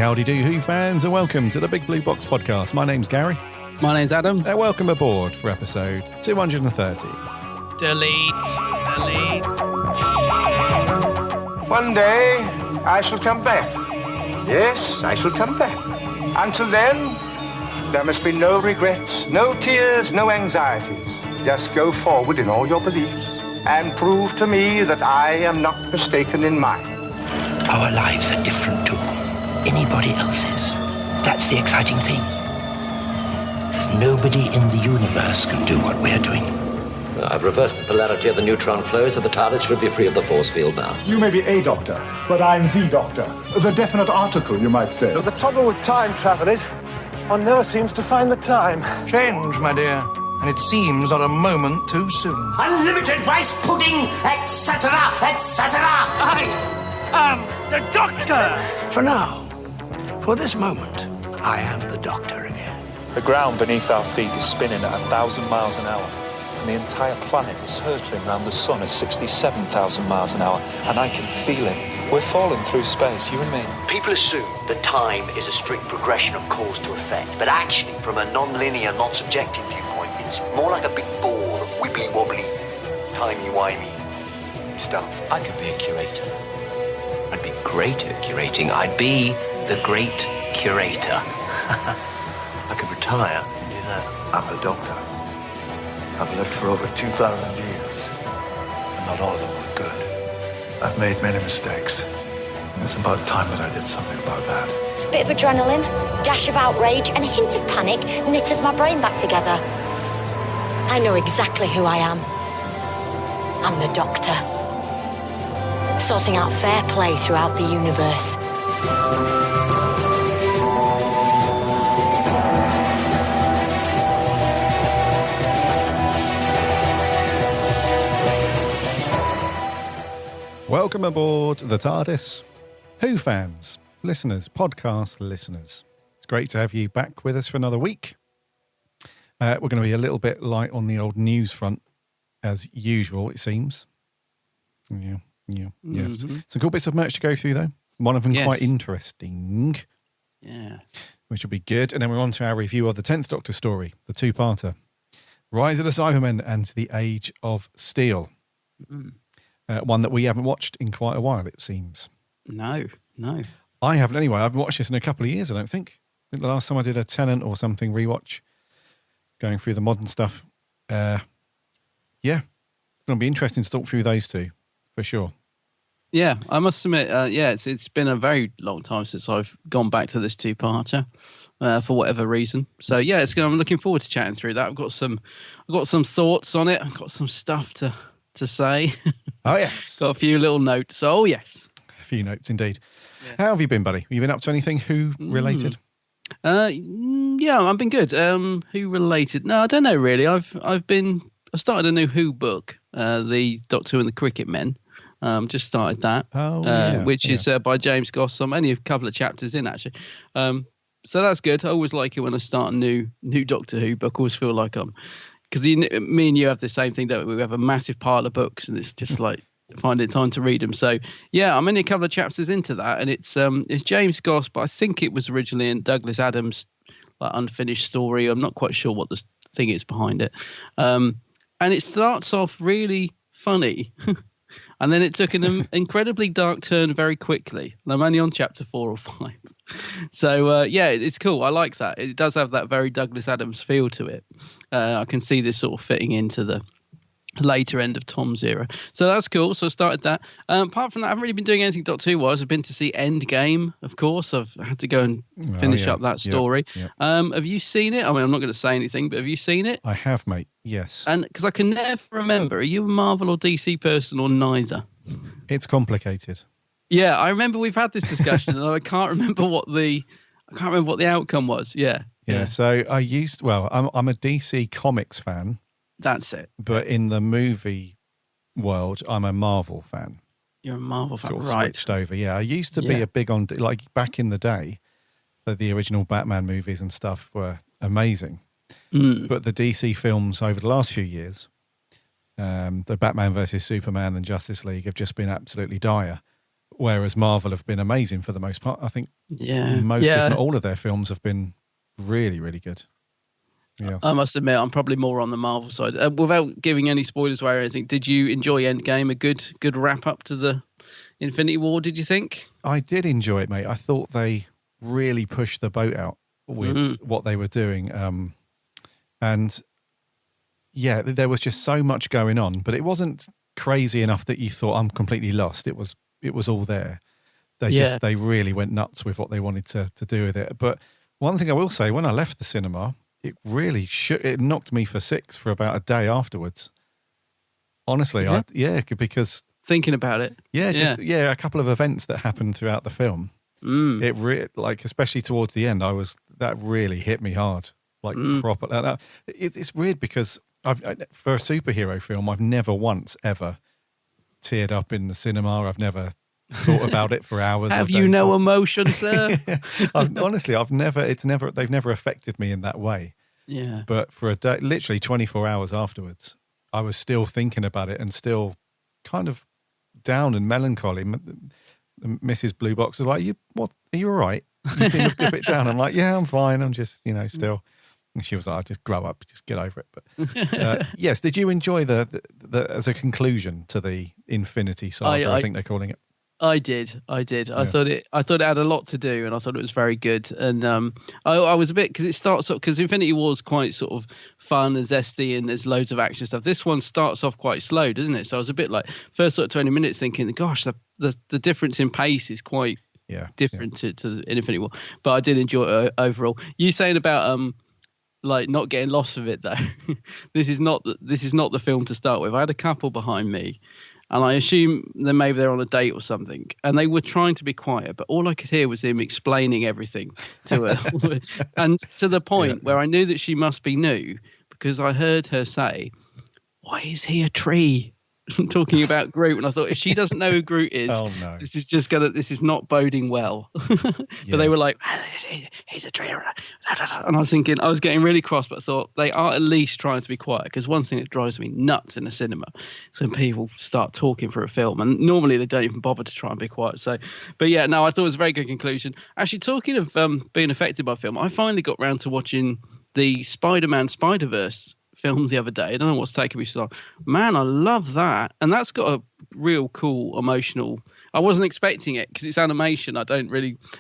howdy do, Who fans, and welcome to the Big Blue Box podcast. My name's Garry. My name's Adam. And welcome aboard for episode 230. Delete. One day, I shall come back. Yes, I shall come back. Until then, there must be no regrets, no tears, no anxieties. Just go forward in all your beliefs and prove to me that I am not mistaken in mine. Our lives are different to anybody else's. That's the exciting thing. Nobody in the universe can do what we're doing. I've reversed the polarity of the neutron flow, so the TARDIS should be free of the force field now. You may be a doctor, but I'm the doctor. The definite article, you might say. The trouble with time travel is, one never seems to find the time. Change, my dear, and it seems not a moment too soon. Unlimited rice pudding, etc., etc. I am the doctor! For now, for this moment, I am the doctor again. The ground beneath our feet is spinning at 1,000 miles an hour. And the entire planet is hurtling around the sun at 67,000 miles an hour, and I can feel it. We're falling through space, you and me. People assume that time is a strict progression of cause to effect, but actually, from a non-linear, non-subjective viewpoint, it's more like a big ball of wibbly-wobbly, timey-wimey stuff. I could be a curator. I'd be great at curating. I'd be the great curator. I could retire and do that. I'm the doctor. I've lived for over 2,000 years, and not all of them were good. I've made many mistakes, and it's about time that I did something about that. Bit of adrenaline, dash of outrage, and a hint of panic knitted my brain back together. I know exactly who I am. I'm the Doctor. Sorting out fair play throughout the universe. Welcome aboard the TARDIS. Who fans, listeners, podcast listeners. It's great to have you back with us for another week. We're going to be a little bit light on the old news front, as usual, it seems. Yeah. Mm-hmm. Some cool bits of merch to go through, though. One of them quite interesting. Yeah. Which will be good. And then we're on to our review of the 10th Doctor story, the two-parter. Rise of the Cybermen and the Age of Steel. Mm. One that we haven't watched in quite a while, it seems. No. I haven't anyway. I haven't watched this in a couple of years, I don't think. I think the last time I did a Tennant or something rewatch, going through the modern stuff. It's going to be interesting to talk through those two, for sure. Yeah, I must admit, it's been a very long time since I've gone back to this two-parter for whatever reason. So yeah, I'm looking forward to chatting through that. I've got some thoughts on it. I've got some stuff to say. Oh, yes. Got a few little notes. Oh, yes. A few notes, indeed. Yeah. How have you been, buddy? Have you been up to anything Who-related? Yeah, I've been good. Who-related? No, I don't know, really. I started a new Who book, the Doctor and the Cricket Men. Just started that, which is by James Goss. I'm only a couple of chapters in, actually. So that's good. I always like it when I start a new Doctor Who book. I always feel like because me and you have the same thing, don't we? We have a massive pile of books, and it's just like finding time to read them. So yeah, I'm only a couple of chapters into that, and it's James Goss, but I think it was originally in Douglas Adams' unfinished story. I'm not quite sure what the thing is behind it, and it starts off really funny. And then it took an incredibly dark turn very quickly. And I'm only on chapter 4 or 5. So, it's cool. I like that. It does have that very Douglas Adams feel to it. I can see this sort of fitting into the later end of Tom's era. So that's cool. So I started that. Apart from that, I haven't really been doing anything Doctor Who-wise. I've been to see Endgame, of course. I've had to go and finish up that story. Yep. Have you seen it? I mean, I'm not going to say anything, but have you seen it? I have, mate. Yes. And because I can never remember, are you a Marvel or DC person or neither? It's complicated. Yeah, I remember we've had this discussion, and I can't remember what the outcome was. Yeah. So I'm a DC Comics fan. That's it. But in the movie world, I'm a Marvel fan. You're a Marvel fan, sort of right? Switched over. Yeah, I used to be a big on, like back in the day, the original Batman movies and stuff were amazing. But the DC films over the last few years, the Batman versus Superman and Justice League have just been absolutely dire. Whereas Marvel have been amazing for the most part. I think if not all of their films have been really, really good. Yes. I must admit, I'm probably more on the Marvel side. Without giving any spoilers away or anything, did you enjoy Endgame? A good wrap up to the Infinity War, did you think? I did enjoy it, mate. I thought they really pushed the boat out with what they were doing. And yeah, there was just so much going on, but it wasn't crazy enough that you thought I'm completely lost. It was all there. They really went nuts with what they wanted to do with it. But one thing I will say, when I left the cinema, it really it knocked me for six for about a day afterwards. Honestly, because thinking about it, a couple of events that happened throughout the film. It especially towards the end, that really hit me hard, proper. It's weird because for a superhero film, I've never once ever teared up in the cinema. I've never thought about it for hours. Have you no emotion, sir? Honestly, they've never affected me in that way. Yeah. But for a day, literally 24 hours afterwards, I was still thinking about it and still kind of down and melancholy. Mrs. Blue Box was like, are you all right? You seem a bit down. I'm like, yeah, I'm fine. I'm just, still. And she was like, just grow up, just get over it. But yes, did you enjoy the as a conclusion to the Infinity Saga, I think they're calling it? I did. Yeah. I thought it had a lot to do, and I thought it was very good. And I was a bit, because it starts off, because Infinity War is quite sort of fun and zesty, and there's loads of action stuff. This one starts off quite slow, doesn't it? So I was a bit like, first sort of 20 minutes thinking, gosh, the difference in pace is quite different to Infinity War. But I did enjoy it overall. You saying about not getting lost with it though. This is not the film to start with. I had a couple behind me. And I assume that maybe they're on a date or something. And they were trying to be quiet, but all I could hear was him explaining everything to her. And to the point where I knew that she must be new, because I heard her say, "Why is he a tree?" Talking about Groot. And I thought, if she doesn't know who Groot is, this is not boding well. But they were like, he's a tree. And I was thinking, I was getting really cross, but I thought they are at least trying to be quiet, because one thing that drives me nuts in the cinema is when people start talking for a film, and normally they don't even bother to try and be quiet. So, but yeah, no, I thought it was a very good conclusion. Actually, talking of being affected by film, I finally got round to watching the Spider-Man Spider-Verse film the other day. I don't know what's taken me so long. Man, I love that. And that's got a real cool emotional. I wasn't expecting it because it's animation. I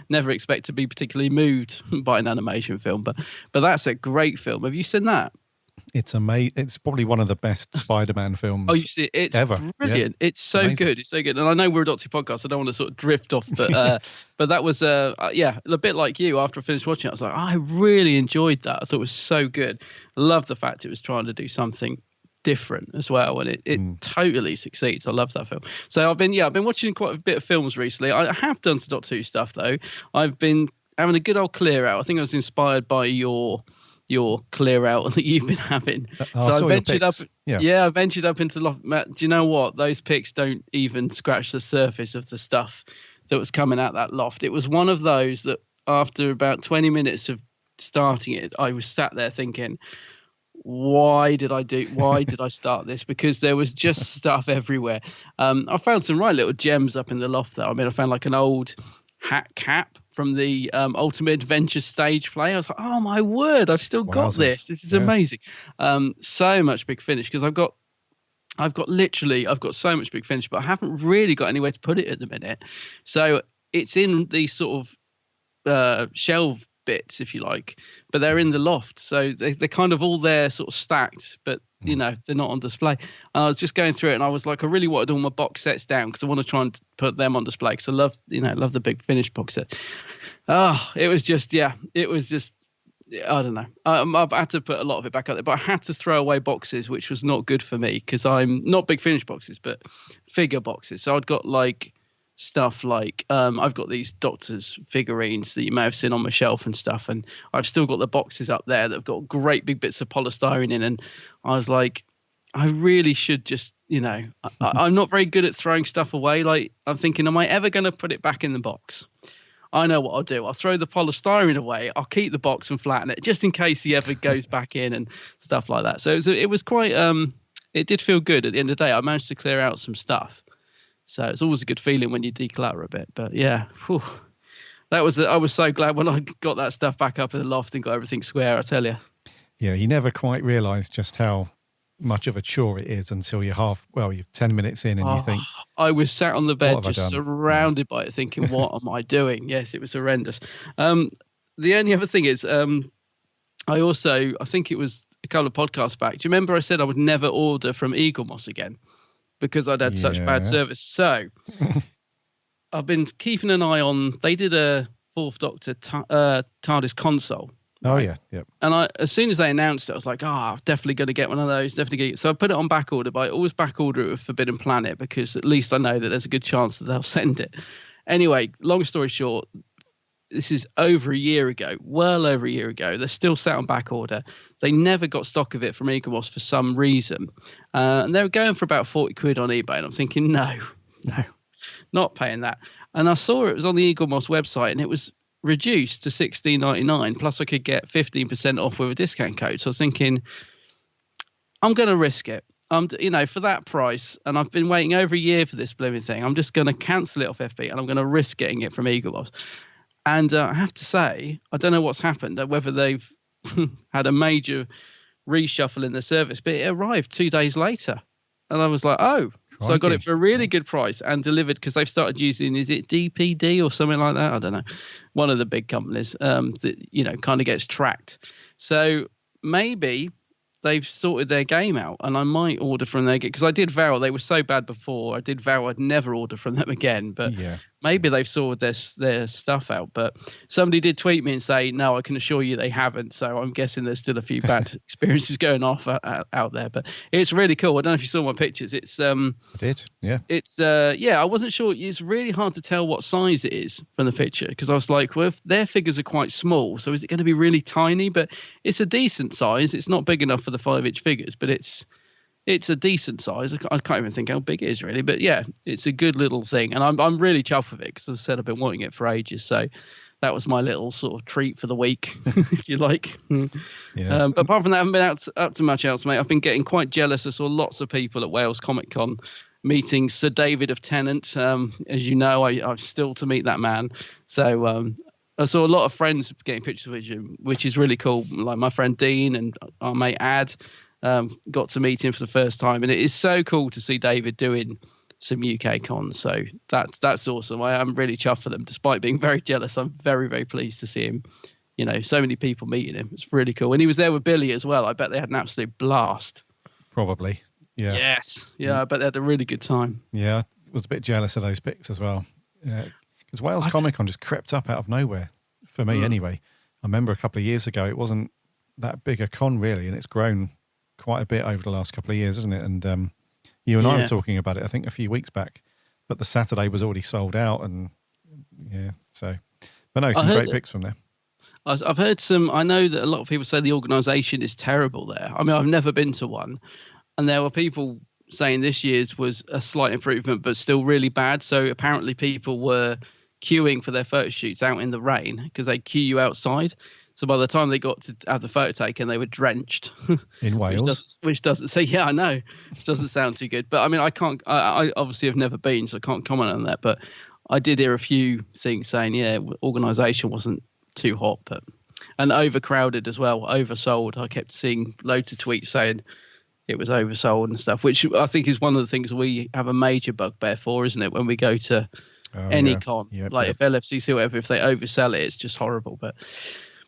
never expect to be particularly moved by an animation film, but that's a great film. Have you seen that? It's amazing. It's probably one of the best Spider-Man films. Oh, you see, it's ever. Brilliant. Yeah. It's so amazing. Good. It's so good. And I know we're a Doctor podcast, so I don't want to sort of drift off, but but that was a bit like you. After I finished watching it, I was like, I really enjoyed that. I thought it was so good. I love the fact it was trying to do something different as well, and it totally succeeds. I love that film. So I've been watching quite a bit of films recently. I have done some Doctor Who stuff though. I've been having a good old clear out. I think I was inspired by your clear out that you've been having. So I ventured up. I ventured up into the loft. Matt, do you know what? Those pics don't even scratch the surface of the stuff that was coming out that loft. It was one of those that after about 20 minutes of starting it, I was sat there thinking, why did I start this? Because there was just stuff everywhere. I found some right little gems up in the loft though. I mean, I found like an old hat cap from the Ultimate Adventure stage play. I was like, oh my word, I've still got this. This is amazing. So much Big Finish, because I've got so much Big Finish, but I haven't really got anywhere to put it at the minute. So it's in these sort of shelf bits, if you like, but they're in the loft. So they're kind of all there sort of stacked, but they're not on display. And I was just going through it and I was like, I really wanted all my box sets down because I want to try and put them on display because I love the Big Finish box set. It was just I don't know. I had to put a lot of it back out there, but I had to throw away boxes, which was not good for me because I'm not Big Finish boxes, but figure boxes. So I'd got like stuff like I've got these Doctors figurines that you may have seen on my shelf and stuff, and I've still got the boxes up there that have got great big bits of polystyrene in, and I was like, I really should just I'm not very good at throwing stuff away. Like I'm thinking, am I ever going to put it back in the box? I know what I'll do. I'll throw the polystyrene away. I'll keep the box and flatten it just in case he ever goes back in and stuff like that. So it was quite it did feel good at the end of the day. I managed to clear out some stuff. So it's always a good feeling when you declutter a bit. But yeah, whew, I was so glad when I got that stuff back up in the loft and got everything square, I tell you. Yeah, you never quite realise just how much of a chore it is until you're you're 10 minutes in and you think... I was sat on the bed just surrounded by it thinking, what am I doing? Yes, it was horrendous. The only other thing is, I think it was a couple of podcasts back. Do you remember I said I would never order from Eagle Moss again because I'd had such bad service? So I've been keeping an eye on, they did a Fourth Doctor TARDIS console. Oh, right? Yeah. And as soon as they announced it, I was like, I'm definitely going to get one of those. So I put it on back order, but I always back order it with Forbidden Planet because at least I know that there's a good chance that they'll send it. Anyway, long story short, this is over a year ago, well over a year ago. They're still sat on back order. They never got stock of it from Eagle Moss for some reason. And they were going for about 40 quid on eBay. And I'm thinking, no, not paying that. And I saw it was on the Eagle Moss website and it was reduced to $16.99, plus I could get 15% off with a discount code. So I was thinking, I'm going to risk it. For that price, and I've been waiting over a year for this blooming thing. I'm just going to cancel it off FB, and I'm going to risk getting it from Eagle Moss. And I have to say, I don't know what's happened, whether they've had a major reshuffle in the service, but it arrived 2 days later, and I was like, oh. So I got it for a really good price and delivered because they've started using, is it DPD or something like that? I don't know. One of the big companies that, kind of gets tracked. So maybe they've sorted their game out and I might order from there because I did vow they were so bad before. I did vow I'd never order from them again, but maybe they've sorted their stuff out. But somebody did tweet me and say, no, I can assure you they haven't. So I'm guessing there's still a few bad experiences going off out there, but it's really cool. I don't know if you saw my pictures. It's I did. Yeah. It's I wasn't sure. It's really hard to tell what size it is from the picture because I was like, well, if their figures are quite small, so is it going to be really tiny? But it's a decent size. It's not big enough for the 5-inch figures, but it's a decent size. I can't even think how big it is really, but yeah, it's a good little thing, and I'm really chuffed with it because, as I said, I've been wanting it for ages. So that was my little sort of treat for the week, if you like. Yeah. But apart from that, I haven't been up to much else, mate. I've been getting quite jealous. I saw lots of people at Wales Comic Con meeting Sir David of Tennant. As you know, I'm still to meet that man. So I saw a lot of friends getting pictures with him, which is really cool. Like my friend Dean and our mate Ad. Got to meet him for the first time, and it is so cool to see David doing some UK cons. So that's awesome. I am really chuffed for them, despite being very jealous. I'm very, very pleased to see him. So many people meeting him. It's really cool. And he was there with Billy as well. I bet they had an absolute blast. Probably. Yeah. Yes. Yeah. I bet they had a really good time. Yeah. I was a bit jealous of those pics as well. Because Wales Comic Con just crept up out of nowhere for me anyway. I remember a couple of years ago, it wasn't that big a con really, and it's grown quite a bit over the last couple of years, isn't it? And you and I were talking about it, I think, a few weeks back, but the Saturday was already sold out, and but no, some great pics from there. I've heard some. I know that a lot of people say the organisation is terrible there. I mean, I've never been to one, and there were people saying this year's was a slight improvement, but still really bad. So apparently, people were queuing for their photo shoots out in the rain because they queue you outside. So by the time they got to have the photo taken, they were drenched. In Wales? Which doesn't say, yeah, I know. Which doesn't sound too good. But I mean, I obviously have never been, so I can't comment on that. But I did hear a few things saying, organisation wasn't too hot, and overcrowded as well, oversold. I kept seeing loads of tweets saying it was oversold and stuff, which I think is one of the things we have a major bugbear for, isn't it? When we go to any con, if LFCC or whatever, if they oversell it, it's just horrible. But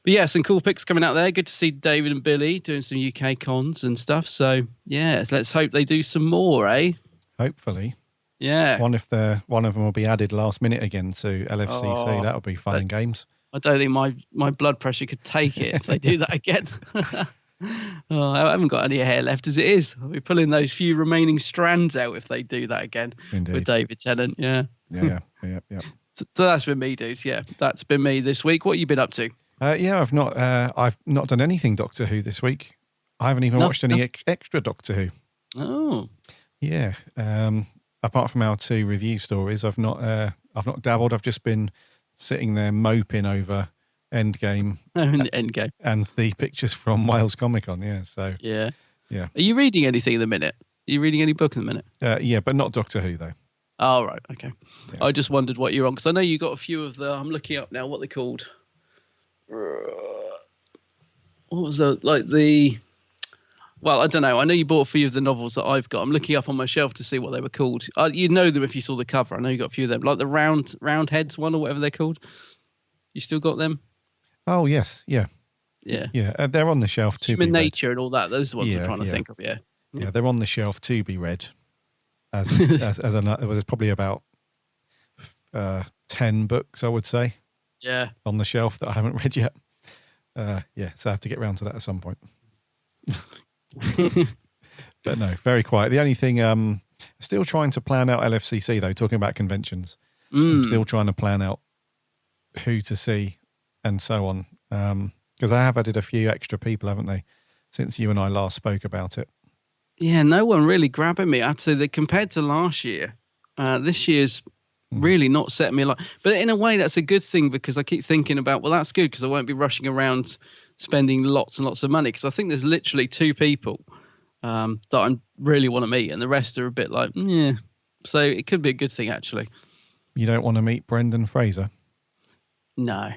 yeah, some cool pics coming out there. Good to see David and Billy doing some UK cons and stuff. So yeah, let's hope they do some more, eh? Hopefully. Yeah. One of them will be added last minute again to LFCC. That'll be fun and games. I don't think my blood pressure could take it if they do that again. I haven't got any hair left as it is. I'll be pulling those few remaining strands out if they do that again. Indeed. With David Tennant. Yeah. Yeah. So that's been me, dudes. Yeah, that's been me this week. What have you been up to? I've not done anything Doctor Who this week. I haven't even watched any extra Doctor Who. Oh, yeah. Apart from our 2 review stories, I've not dabbled. I've just been sitting there moping over Endgame, and the pictures from Wales Comic Con. Yeah. So yeah. Are you reading anything at the minute? Are you reading any book at the minute? Yeah, but not Doctor Who though. Oh, right. Okay. Yeah. I just wondered what you're on, because I know you got a few of the... I'm looking up now what they're called. What was the... Well, I don't know. I know you bought a few of the novels that I've got. I'm looking up on my shelf to see what they were called. You'd know them if you saw the cover. I know you got a few of them. Like the round heads one or whatever they're called. You still got them? Oh, yes. Yeah. Yeah. Yeah. They're on the shelf to Human be read. Nature and all that. Those are the ones I'm trying to think of, yeah. Yeah, they're on the shelf to be read. There's probably about 10 books, I would say. Yeah. On the shelf that I haven't read yet. So I have to get round to that at some point. But no, very quiet. The only thing, still trying to plan out LFCC though, talking about conventions. I'm still trying to plan out who to see and so on. Because I have added a few extra people, haven't they, since you and I last spoke about it. Yeah, no one really grabbing me. I'd say that compared to last year, this year's really not setting me a lot. But in a way, that's a good thing, because I keep thinking about, well, that's good because I won't be rushing around spending lots and lots of money, because I think there's literally 2 people that I really want to meet, and the rest are a bit like, yeah. So it could be a good thing, actually. You don't want to meet Brendan Fraser? No.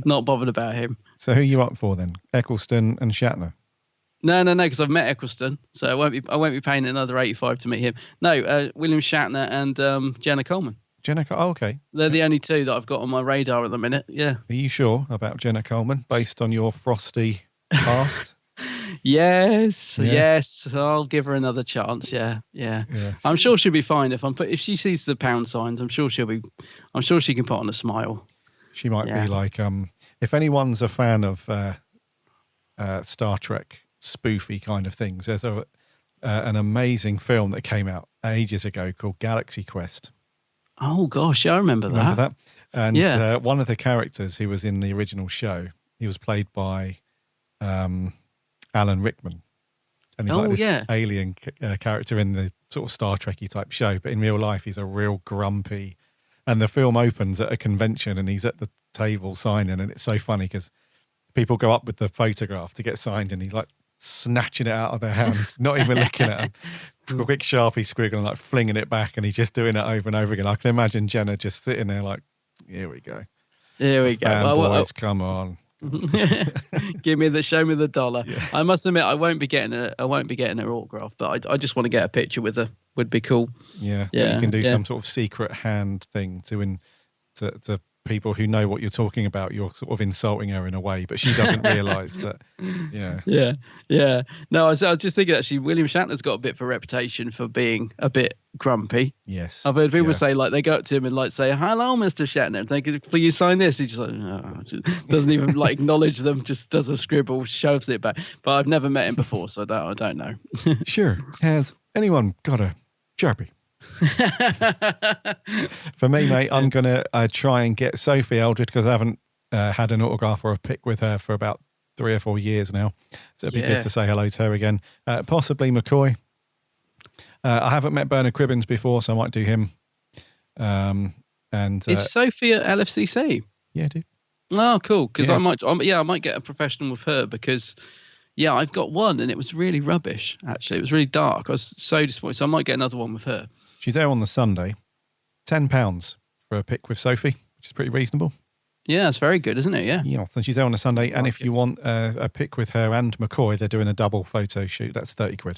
Not bothered about him. So who are you up for then? Eccleston and Shatner? No, because I've met Eccleston, so I won't be paying another $85 to meet him. No, William Shatner and Jenna Coleman. Okay. They're the only 2 that I've got on my radar at the minute. Yeah. Are you sure about Jenna Coleman, based on your frosty past? Yes. I'll give her another chance. Yeah. Yes. I'm sure she'll be fine if she sees the pound signs. I'm sure she can put on a smile. She might be like, if anyone's a fan of Star Trek spoofy kind of things, there's an amazing film that came out ages ago called Galaxy Quest. Oh gosh, I remember that. And one of the characters who was in the original show, he was played by Alan Rickman, and he's like this alien character in the sort of Star Trek-y type show, but in real life he's a real grumpy. And the film opens at a convention and he's at the table signing, and it's so funny because people go up with the photograph to get signed and he's like snatching it out of their hand, not even looking at them. Quick Sharpie squiggle and like flinging it back, and he's just doing it over and over again. I can imagine Jenna just sitting there like, here we go. Boys, come on. Show me the dollar. Yeah. I must admit, I won't be getting her autograph, but I just want to get a picture with her. Would be cool. Yeah. So you can do some sort of secret hand thing to people who know what you're talking about. You're sort of insulting her in a way, but she doesn't realise that. Yeah. No, I was just thinking, actually, William Shatner's got a bit of a reputation for being a bit grumpy. Yes. I've heard people say, like, they go up to him and like say, "Hello, Mr. Shatner. And they go, please sign this." He just like, doesn't even like acknowledge them, just does a scribble, shoves it back. But I've never met him before, so I don't know. Sure. Has anyone got a Sharpie? For me, mate, I'm going to try and get Sophie Eldred, because I haven't had an autograph or a pic with her for about 3 or 4 years now. So it'd be good to say hello to her again. Possibly McCoy. I haven't met Bernard Cribbins before, so I might do him. Is Sophie at LFCC? Yeah, dude. Oh, cool. Because I might get a professional with her, because I've got one and it was really rubbish. Actually, it was really dark. I was so disappointed. So I might get another one with her. She's there on the Sunday. £10 for a pic with Sophie, which is pretty reasonable. Yeah, it's very good, isn't it? Yeah. Yeah. So she's there on a Sunday, and if you want a pic with her and McCoy, they're doing a double photo shoot. That's £30.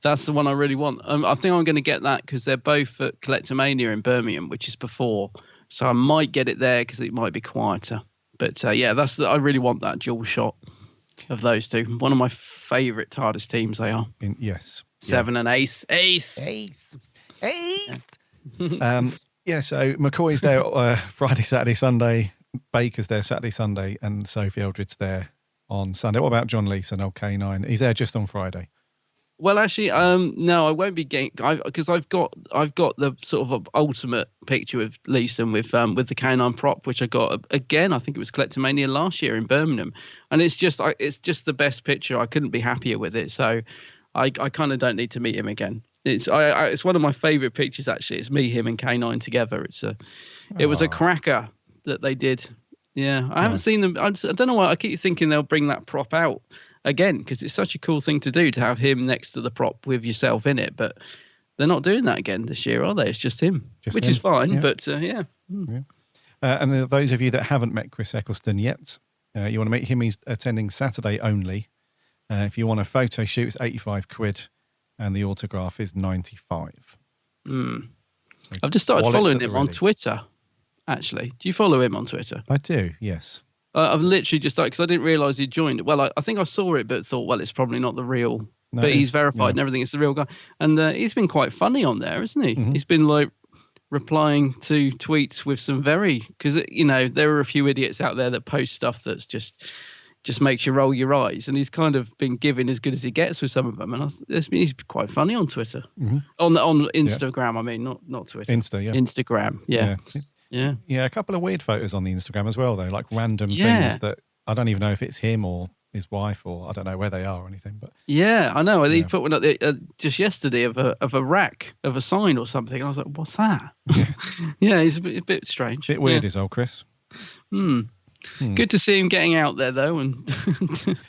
That's the one I really want. I think I'm going to get that because they're both at Collectomania in Birmingham, which is before. So I might get it there because it might be quieter. But I really want that dual shot of those two. One of my favourite TARDIS teams they are. Yes. 7 and Ace. So McCoy's there Friday, Saturday, Sunday. Baker's there Saturday, Sunday, and Sophie Eldred's there on Sunday. What about John Leeson, K9? He's there just on Friday. Well, actually, no, I won't be getting, because I've got the sort of ultimate picture of Leeson with the K9 prop, which I got again. I think it was Collectomania last year in Birmingham, and it's just the best picture. I couldn't be happier with it. So I kind of don't need to meet him again. It's one of my favourite pictures, actually. It's me, him, and K9 together. It was a cracker that they did. Yeah, I haven't seen them. I don't know why I keep thinking they'll bring that prop out again, because it's such a cool thing to do, to have him next to the prop with yourself in it. But they're not doing that again this year, are they? It's just him, which is fine. Yeah. But yeah. And those of you that haven't met Chris Eccleston yet, you want to meet him. He's attending Saturday only. If you want a photo shoot, it's £85, and the autograph is £95. So I've just started following him on Twitter. Actually, do you follow him on Twitter? I do. Yes. I've literally just started because I didn't realise he'd joined. Well, I think I saw it, but thought, well, it's probably not the real. No, but he's verified and everything. It's the real guy, and he's been quite funny on there, isn't he? Mm-hmm. He's been like replying to tweets with some because there are a few idiots out there that post stuff that's just makes you roll your eyes, and he's kind of been giving as good as he gets with some of them, and he's quite funny on Twitter, on Instagram. I mean, not Twitter. Instagram. Yeah. A couple of weird photos on the Instagram as well, though, like random things that I don't even know if it's him or his wife, or I don't know where they are or anything. But yeah, I know. He put one up just yesterday of a rack of a sign or something. And I was like, "What's that?" Yeah, he's a bit strange. Bit weird, is old Chris. Good to see him getting out there though, and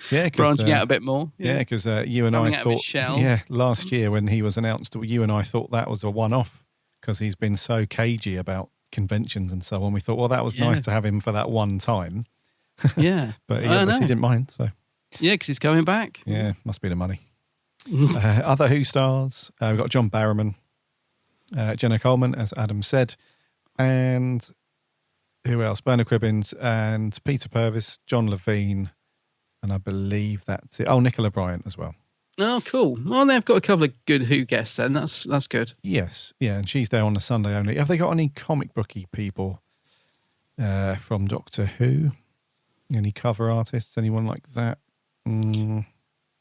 branching out a bit more. Yeah, because you and I thought, last year when he was announced, you and I thought that was a one-off because he's been so cagey about conventions and so on. We thought, well, that was nice to have him for that one time. Yeah, but he obviously didn't mind. So yeah, because he's coming back. Yeah, must be the money. Other Who stars, we've got John Barrowman, Jenna Coleman, as Adam said, and who else? Bernard Cribbins and Peter Purvis, John Levine, and I believe that's it. Oh, Nicola Bryant as well. Oh, cool. Well, they've got a couple of good Who guests then. That's good. Yes, yeah, and she's there on the Sunday only. Have they got any comic booky people from Doctor Who? Any cover artists? Anyone like that?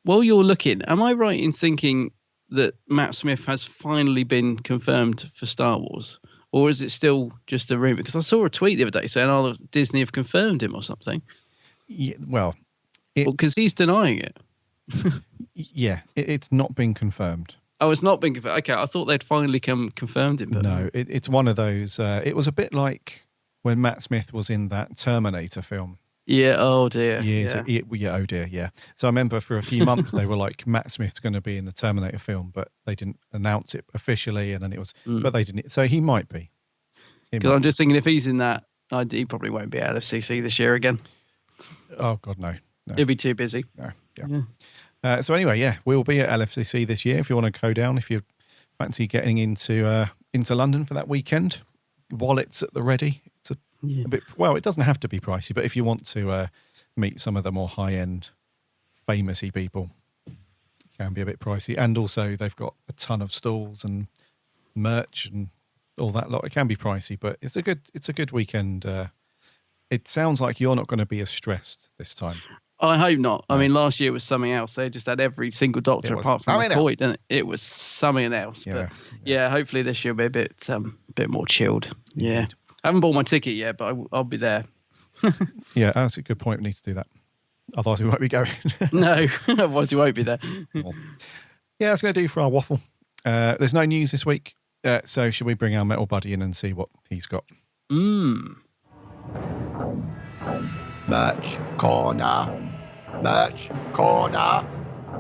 While you're looking, am I right in thinking that Matt Smith has finally been confirmed for Star Wars? Or is it still just a rumour? Because I saw a tweet the other day saying, Disney have confirmed him or something. Yeah, well, because he's denying it. Yeah, it's not been confirmed. Oh, it's not been confirmed. Okay, I thought they'd finally confirmed him. But no, it's one of those. It was a bit like when Matt Smith was in that Terminator film. Yeah, oh dear. Oh dear, yeah. So I remember for a few months they were like, Matt Smith's going to be in the Terminator film, but they didn't announce it officially, and then it was, but they didn't. So he might be. Because I'm just thinking if he's in that, he probably won't be at LFCC this year again. Oh, God, no. He'll be too busy. No, yeah. So anyway, we'll be at LFCC this year if you want to go down, if you fancy getting into London for that weekend. Wallets at the ready. It's a bit, well, it doesn't have to be pricey, but if you want to meet some of the more high-end, famous-y people, it can be a bit pricey. And also they've got a ton of stalls and merch and all that lot. It can be pricey, but it's a good weekend. It sounds like you're not going to be as stressed this time. I hope not. I mean, last year was something else. They just had every single Doctor apart from McCoy, didn't it? It was something else. But hopefully this year will be a bit more chilled. Indeed. Yeah. I haven't bought my ticket yet, but I'll be there. Yeah, that's a good point. We need to do that. Otherwise, we won't be going. No, otherwise we won't be there. Yeah, that's going to do for our waffle. There's no news this week, so should we bring our metal buddy in and see what he's got? Merch corner. Merch corner.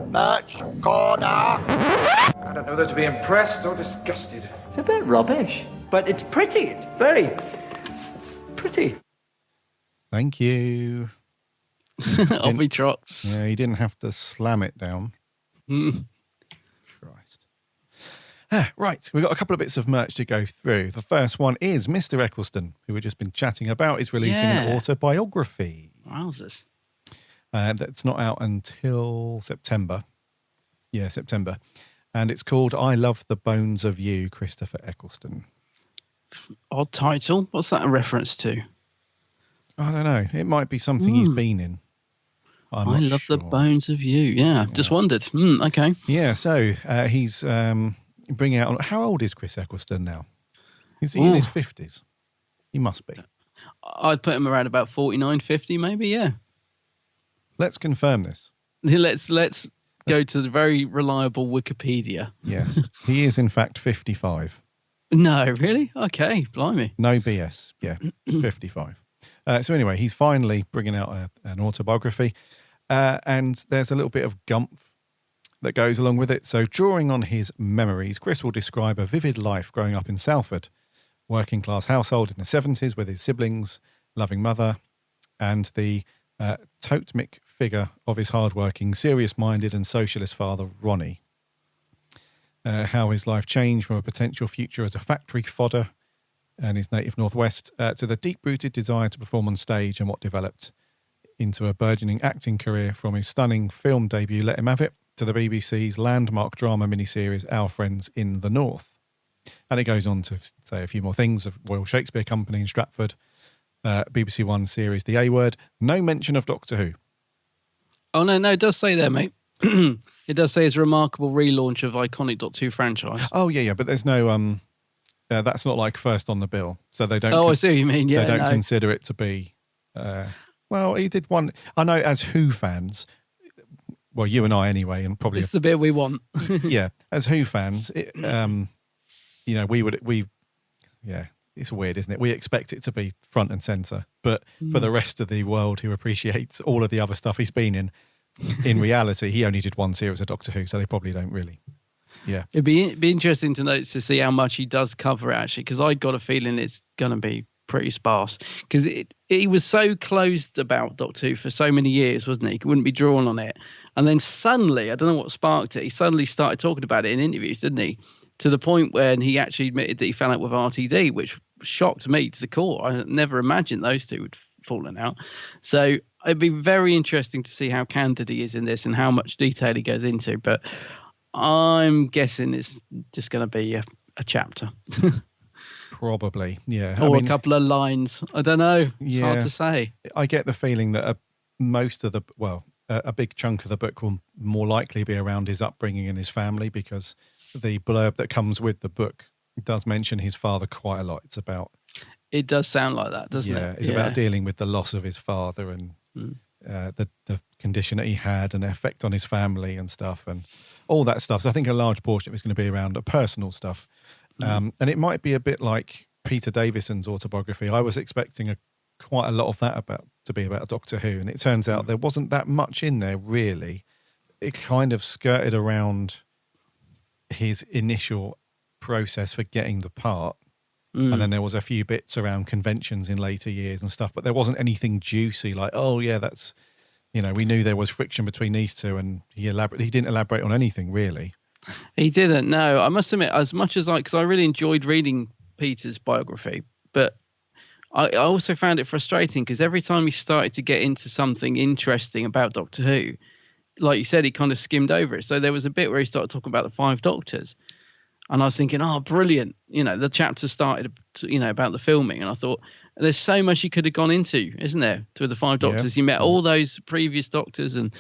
Merch corner. I don't know whether to be impressed or disgusted. It's a bit rubbish, but it's pretty. It's very pretty. Thank you. Off he trots. Yeah, he didn't have to slam it down. Christ. Right, we've got a couple of bits of merch to go through. The first one is Mr. Eccleston, who we've just been chatting about, is releasing an autobiography. Wowzers. That's not out until September. Yeah, September. And it's called I Love the Bones of You, Christopher Eccleston. Odd title. What's that a reference to? I don't know. It might be something he's been in. I love the bones of you. Yeah, just wondered. Okay. Yeah, so he's bringing out... How old is Chris Eccleston now? Is he in his 50s? He must be. I'd put him around about 49, 50 maybe, yeah. Let's confirm this. Let's go to the very reliable Wikipedia. Yes, he is in fact 55. No, really? Okay, blimey. No BS. Yeah, 55. So anyway, he's finally bringing out an autobiography, and there's a little bit of gumph that goes along with it. So drawing on his memories, Chris will describe a vivid life growing up in Salford, working class household in the 70s with his siblings, loving mother, and the totemic figure of his hardworking, serious-minded and socialist father, Ronnie. How his life changed from a potential future as a factory fodder in his native Northwest to the deep-rooted desire to perform on stage, and what developed into a burgeoning acting career from his stunning film debut, Let Him Have It, to the BBC's landmark drama miniseries, Our Friends in the North. And it goes on to say a few more things of Royal Shakespeare Company in Stratford, BBC One series, The A Word. No mention of Doctor Who. Oh, no, it does say there, mate. It does say it's a remarkable relaunch of iconic Doctor Who franchise. Oh, yeah, but there's no... that's not like first on the bill. So they don't... I see what you mean, yeah. They don't consider it to be... well, he did one... I know as Who fans... Well, you and I anyway, and probably... It's the bit we want. Yeah, as Who fans, it, it's weird, isn't it? We expect it to be front and centre, but for the rest of the world who appreciates all of the other stuff he's been in reality, he only did one series of Doctor Who, so they probably don't really. Yeah, it'd be interesting to see how much he does cover actually, because I got a feeling it's going to be pretty sparse, because he was so closed about Doctor Who for so many years, wasn't he? He wouldn't be drawn on it, and then suddenly, I don't know what sparked it, he suddenly started talking about it in interviews, didn't he? To the point when he actually admitted that he fell out with RTD, which shocked me to the core. I never imagined those two would fallen out. So it'd be very interesting to see how candid he is in this and how much detail he goes into. But I'm guessing it's just going to be a chapter. Probably, yeah. Or a couple of lines. I don't know. It's hard to say. I get the feeling that most of a big chunk of the book will more likely be around his upbringing and his family, because the blurb that comes with the book does mention his father quite a lot. It does sound like that, doesn't it? It's about dealing with the loss of his father and the condition that he had and the effect on his family and stuff and all that stuff. So I think a large portion of it's going to be around the personal stuff. And it might be a bit like Peter Davison's autobiography. I was expecting quite a lot of that to be about Doctor Who, and it turns out there wasn't that much in there, really. It kind of skirted around his initial process for getting the part, and then there was a few bits around conventions in later years and stuff, but there wasn't anything juicy like, oh yeah, that's, we knew there was friction between these two, and he didn't elaborate on anything really. He didn't. No, I must admit, as much as because I really enjoyed reading Peter's biography, but I also found it frustrating because every time he started to get into something interesting about Doctor Who, like you said, he kind of skimmed over it. So there was a bit where he started talking about the Five Doctors, and I was thinking, oh, brilliant. The chapter started, about the filming, and I thought, there's so much he could have gone into, isn't there, to the Five Doctors? Yeah. You met all those previous Doctors and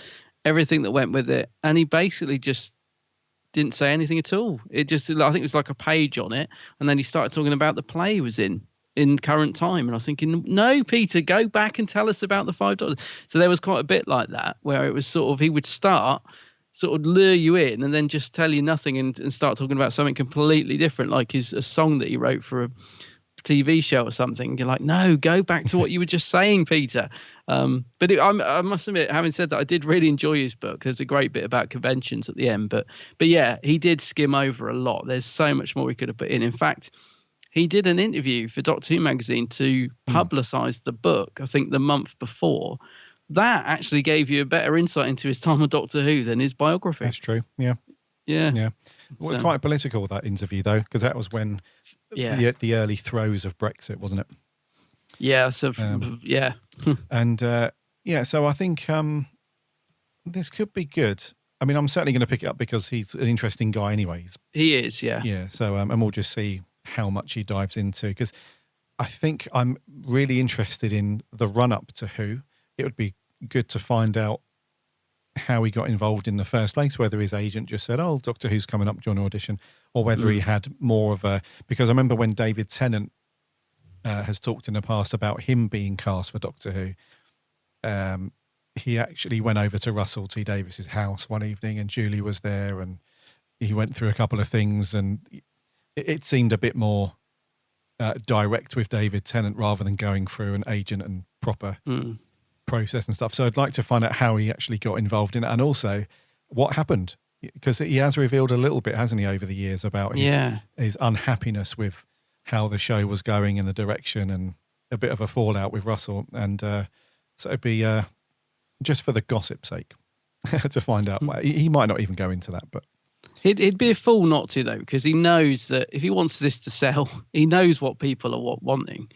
everything that went with it, and he basically just didn't say anything at all. I think it was like a page on it, and then he started talking about the play he was in current time, and I was thinking, no, Peter, go back and tell us about the Five Doctors. So there was quite a bit like that, where it was sort of, he would start, sort of lure you in, and then just tell you nothing and start talking about something completely different, like a song that he wrote for a TV show or something. You're like, no, go back to what you were just saying, Peter. But I must admit, having said that, I did really enjoy his book. There's a great bit about conventions at the end, but yeah, he did skim over a lot. There's so much more he could have put in. In fact, he did an interview for Doctor Who magazine to publicise the book, I think the month before. That actually gave you a better insight into his time on Doctor Who than his biography. That's true, yeah. Yeah. Well, quite political, that interview, though, because that was when the early throes of Brexit, wasn't it? Yeah, so, yeah. And, so I think this could be good. I mean, I'm certainly going to pick it up because he's an interesting guy anyways. He is, yeah. Yeah, so, and we'll just see how much he dives into, because I think I'm really interested in the run-up to Who. It would be good to find out how he got involved in the first place, whether his agent just said, oh, Doctor Who's coming up, do you want to audition? Or whether he had more of a... Because I remember when David Tennant has talked in the past about him being cast for Doctor Who, he actually went over to Russell T Davis's house one evening, and Julie was there, and he went through a couple of things, and it seemed a bit more direct with David Tennant rather than going through an agent and proper process and stuff. So I'd like to find out how he actually got involved in it, and also what happened. because he has revealed a little bit, hasn't he, over the years about his unhappiness with how the show was going in the direction, and a bit of a fallout with Russell. And so it'd be just for the gossip's sake to find out. He might not even go into that, but he'd be a fool not to, though, because he knows that if he wants this to sell, he knows what people are wanting.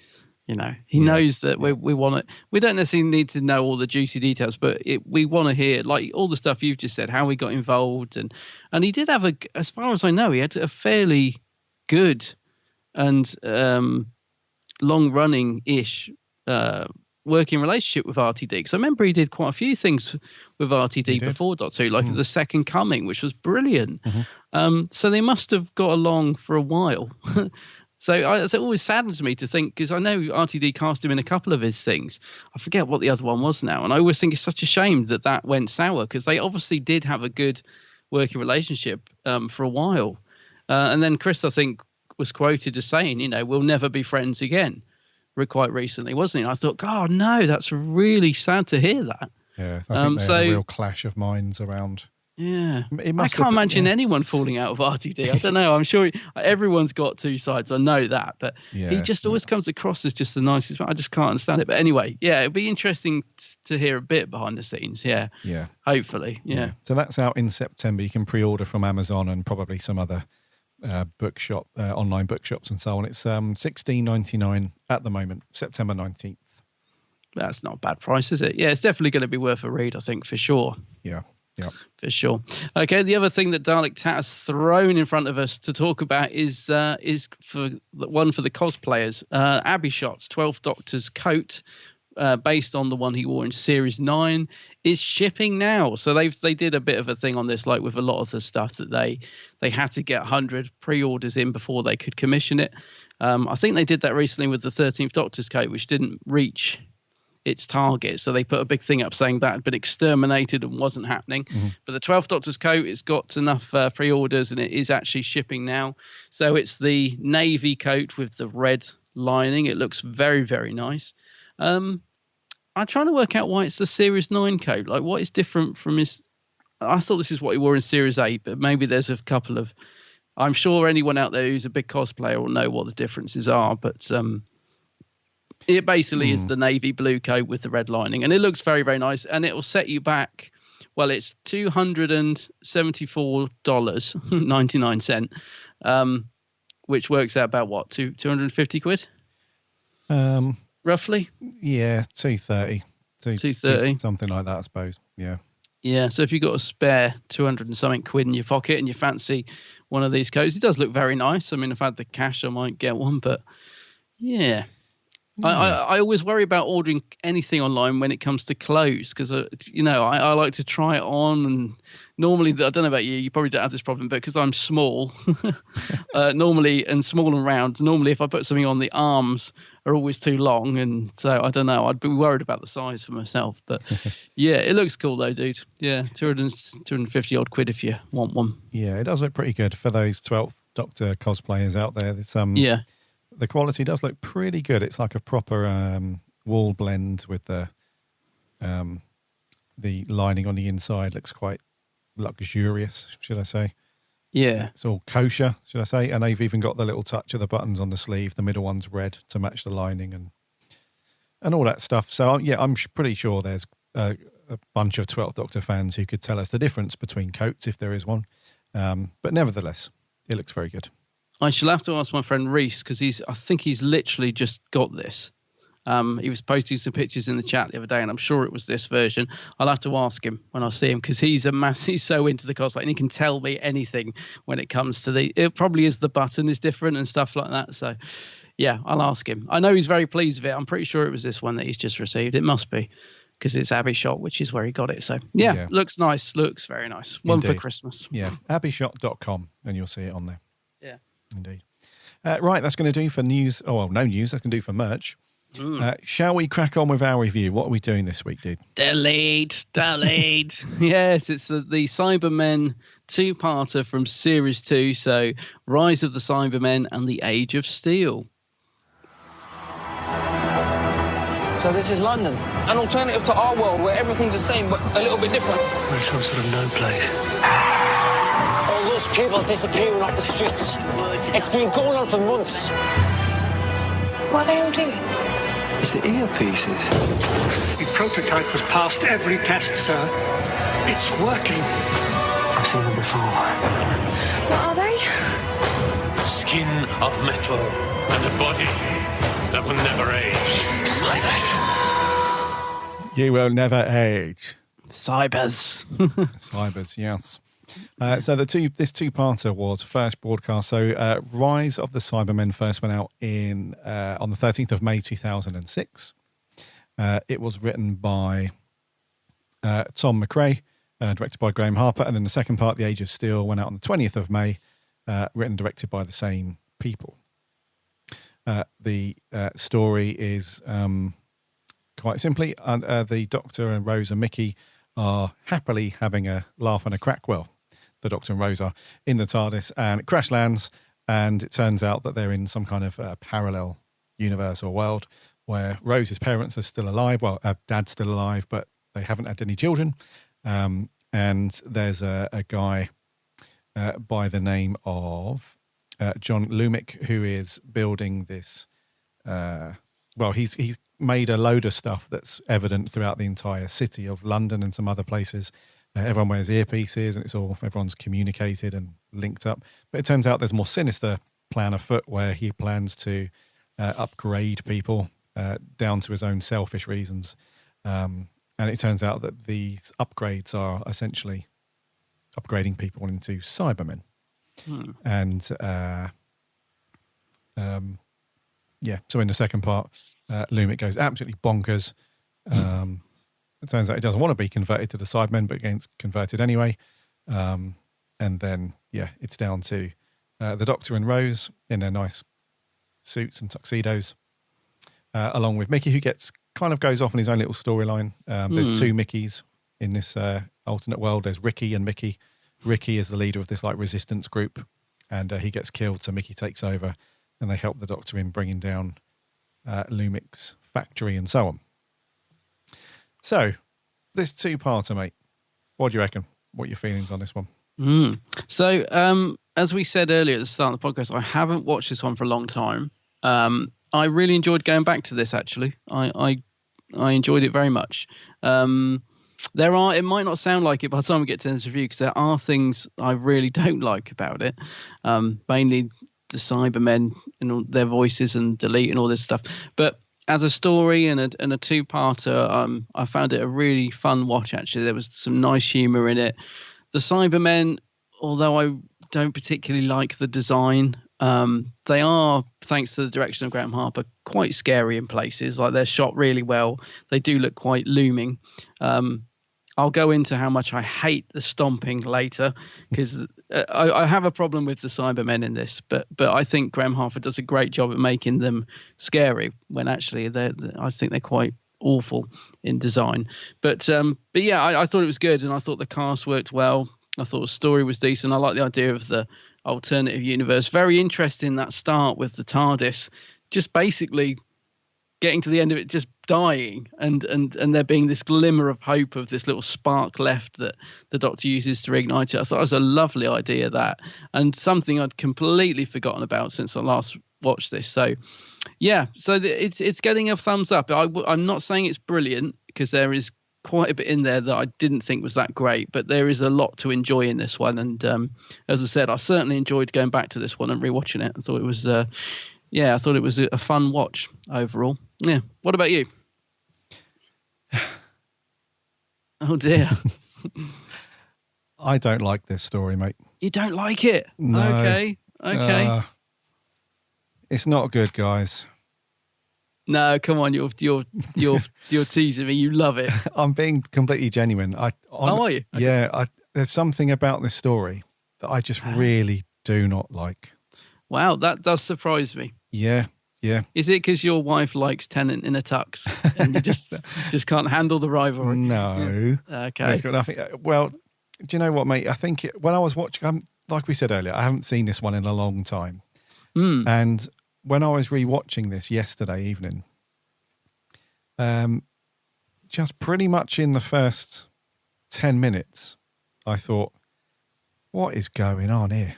You know, he knows that we want it. We don't necessarily need to know all the juicy details, but we want to hear, like, all the stuff you've just said, how he got involved. And he did have as far as I know, he had a fairly good and long-running-ish working relationship with RTD. Because I remember he did quite a few things with RTD before Doctor Who, like The Second Coming, which was brilliant. So they must have got along for a while. So it always saddens me to think, because I know RTD cast him in a couple of his things. I forget what the other one was now. And I always think it's such a shame that went sour, because they obviously did have a good working relationship for a while. And then Chris, I think, was quoted as saying, you know, we'll never be friends again, quite recently, wasn't he? And I thought, God, no, that's really sad to hear that. Yeah, I think they had a real clash of minds around. Yeah, I can't imagine anyone falling out of RTD. I don't know. I'm sure everyone's got two sides. I know that, but he just always comes across as just the nicest. I just can't understand it. But anyway, it'd be interesting to hear a bit behind the scenes. Yeah. Hopefully, yeah. So that's out in September. You can pre-order from Amazon and probably some other bookshop, online bookshops and so on. It's $16.99 at the moment, September 19th. That's not a bad price, is it? Yeah, it's definitely going to be worth a read, I think, for sure. Yeah. For sure. Okay, the other thing that Dalek Tat has thrown in front of us to talk about is for the cosplayers. Abishot's 12th Doctor's coat, based on the one he wore in Series 9, is shipping now. So they did a bit of a thing on this, like with a lot of the stuff, that they had to get 100 pre-orders in before they could commission it. I think they did that recently with the 13th Doctor's coat, which didn't reach its target, so they put a big thing up saying that had been exterminated and wasn't happening. But the 12th Doctor's coat, it's got enough pre-orders and it is actually shipping now. So it's the navy coat with the red lining. It looks very, very nice. I'm trying to work out why it's the Series 9 coat. Like, what is different from his... I thought this is what he wore in Series 8, but maybe there's a couple of... I'm sure anyone out there who's a big cosplayer will know what the differences are, but it basically is the navy blue coat with the red lining, and it looks very, very nice, and it will set you back. Well, it's $274.99, which works out about what, 250 quid? Roughly? Yeah, 230. 230. Something like that, I suppose. Yeah. Yeah, so if you've got a spare 200 and something quid in your pocket and you fancy one of these coats, it does look very nice. I mean, if I had the cash, I might get one, but yeah. I always worry about ordering anything online when it comes to clothes, because I like to try it on, and normally, I don't know about you, you probably don't have this problem, but because I'm small, normally, and small and round, normally if I put something on, the arms are always too long, and so I don't know, I'd be worried about the size for myself. But yeah, it looks cool though, dude. Yeah, 250 odd quid if you want one. Yeah, it does look pretty good for those 12th Doctor cosplayers out there. It's, the quality does look pretty good. It's like a proper wool blend with the lining on the inside. Looks quite luxurious, should I say. Yeah. It's all kosher, should I say. And they've even got the little touch of the buttons on the sleeve. The middle one's red to match the lining and all that stuff. So, I'm pretty sure there's a bunch of 12th Doctor fans who could tell us the difference between coats, if there is one. But nevertheless, it looks very good. I shall have to ask my friend Reese, because I think he's literally just got this. He was posting some pictures in the chat the other day, and I'm sure it was this version. I'll have to ask him when I see him, because he's so into the cosplay, and he can tell me anything when it comes to it probably is the button is different and stuff like that. So yeah, I'll ask him. I know he's very pleased with it. I'm pretty sure it was this one that he's just received. It must be, because it's Abishot, which is where he got it. So yeah. Looks nice. Looks very nice. One Indeed. For Christmas. Yeah, abishot.com, and you'll see it on there. Yeah. Indeed. Right, that's going to do for news. Oh, well, no news. That's going to do for merch. Shall we crack on with our review? What are we doing this week, dude? Delete. Yes, it's the Cybermen two-parter from Series 2. So, Rise of the Cybermen and the Age of Steel. So this is London, an alternative to our world where everything's the same but a little bit different. We're in some sort of no place. All those people disappearing off the streets. It's been going on for months. What are they all doing? Is it earpieces? The prototype was passed every test, sir. It's working. I've seen them before. What are they? Skin of metal and a body that will never age. Cybers. You will never age. Cybers. Cybers, yes. So this two-parter was first broadcast. So Rise of the Cybermen first went out on the 13th of May 2006. It was written by Tom McRae, directed by Graham Harper, and then the second part, The Age of Steel, went out on the 20th of May, written and directed by the same people. The story is quite simply, the Doctor and Rose and Mickey are happily having a laugh and a crack. Well, the Doctor and Rose are in the TARDIS, and it crash lands, and it turns out that they're in some kind of parallel universe or world where Rose's parents are still alive. Well, Dad's still alive, but they haven't had any children. And there's a guy by the name of John Lumick, who is building this. He's made a load of stuff that's evident throughout the entire city of London and some other places. Everyone wears earpieces, and everyone's communicated and linked up. But it turns out there's a more sinister plan afoot where he plans to upgrade people down to his own selfish reasons. And it turns out that these upgrades are essentially upgrading people into Cybermen. And so in the second part, Lumick goes absolutely bonkers. It turns out he doesn't want to be converted to the Cybermen, but gets converted anyway. And then, it's down to the Doctor and Rose in their nice suits and tuxedos, along with Mickey, who goes off on his own little storyline. There's two Mickeys in this alternate world. There's Ricky and Mickey. Ricky is the leader of this resistance group, and he gets killed, so Mickey takes over, and they help the Doctor in bringing down Lumick's factory and so on. So, this two-parter, mate, what do you reckon? What are your feelings on this one? So, as we said earlier at the start of the podcast, I haven't watched this one for a long time. I really enjoyed going back to this, actually. I enjoyed it very much. It might not sound like it by the time we get to this review, because there are things I really don't like about it. Mainly the Cybermen and all their voices and delete and all this stuff. But as a story and a two-parter, I found it a really fun watch, actually. There was some nice humour in it. The Cybermen, although I don't particularly like the design, they are, thanks to the direction of Graham Harper, quite scary in places. They're shot really well. They do look quite looming. I'll go into how much I hate the stomping later, because I have a problem with the Cybermen in this, but I think Graham Harper does a great job at making them scary when actually I think they're quite awful in design. But yeah, I thought it was good, and I thought the cast worked well. I thought the story was decent. I like the idea of the alternative universe. Very interesting, that start with the TARDIS just basically getting to the end of it, just dying, and there being this glimmer of hope of this little spark left that the Doctor uses to reignite it. I thought it was a lovely idea, that, and something I'd completely forgotten about since I last watched this. So yeah, so it's getting a thumbs up. I'm not saying it's brilliant, because there is quite a bit in there that I didn't think was that great, but there is a lot to enjoy in this one. And as I said, I certainly enjoyed going back to this one and rewatching it. I thought it was I thought it was a fun watch overall. Yeah. What about you? Oh dear. I don't like this story, mate. You don't like it? No. Okay. It's not good, guys. No, come on, you're teasing me. You love it. I'm being completely genuine. Are you? Okay. Yeah, there's something about this story that I just really do not like. Wow, that does surprise me. Yeah. Is it because your wife likes Tennant in a tux and you just can't handle the rivalry? No. Yeah. Okay. It's got nothing. Well, do you know what, mate? I think when I was watching, like we said earlier, I haven't seen this one in a long time. And when I was rewatching this yesterday evening, just pretty much in the first 10 minutes, I thought, what is going on here?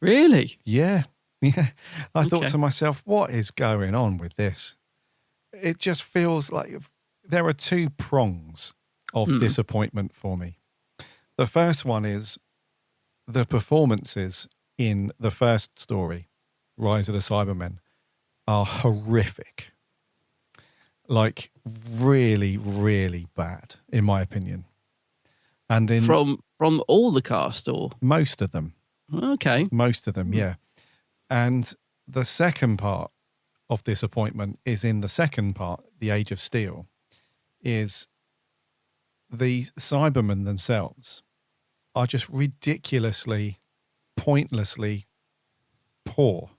Really? Yeah. Yeah. I thought to myself, what is going on with this? It just feels like there are two prongs of disappointment for me. The first one is the performances in the first story, Rise of the Cybermen, are horrific. Like really, really bad, in my opinion. And in from all the cast, or most of them. Okay. Most of them, yeah. And the second part of disappointment is in the second part, The Age of Steel, is the Cybermen themselves are just ridiculously, pointlessly poor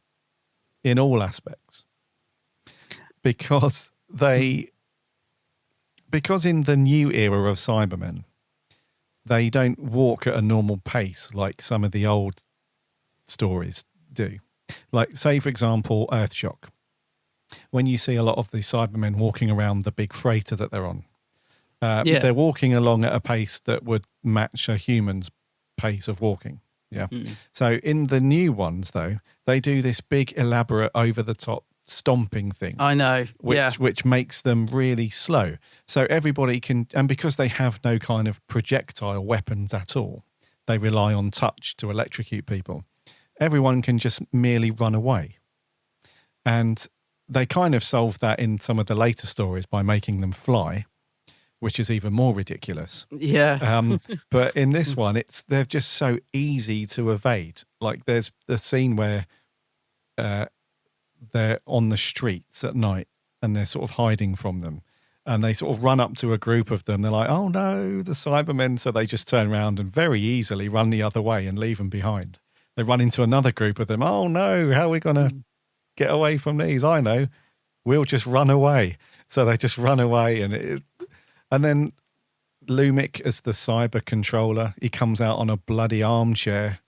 in all aspects. Because in the new era of Cybermen, they don't walk at a normal pace like some of the old stories do. Like, say, for example, Earthshock. When you see a lot of the Cybermen walking around the big freighter that they're on, they're walking along at a pace that would match a human's pace of walking. Yeah. So in the new ones, though, they do this big, elaborate, over-the-top stomping thing. I know. Which makes them really slow. So everybody can, and because they have no kind of projectile weapons at all, they rely on touch to electrocute people. Everyone can just merely run away. And they kind of solved that in some of the later stories by making them fly, which is even more ridiculous. Yeah. But in this one, they're just so easy to evade. Like there's the scene where they're on the streets at night and they're sort of hiding from them. And they sort of run up to a group of them. They're like, oh no, the Cybermen. So they just turn around and very easily run the other way and leave them behind. They run into another group of them. Oh no, how are we going to get away from these? I know. We'll just run away. So they just run away. And then Lumic as the cyber controller, he comes out on a bloody armchair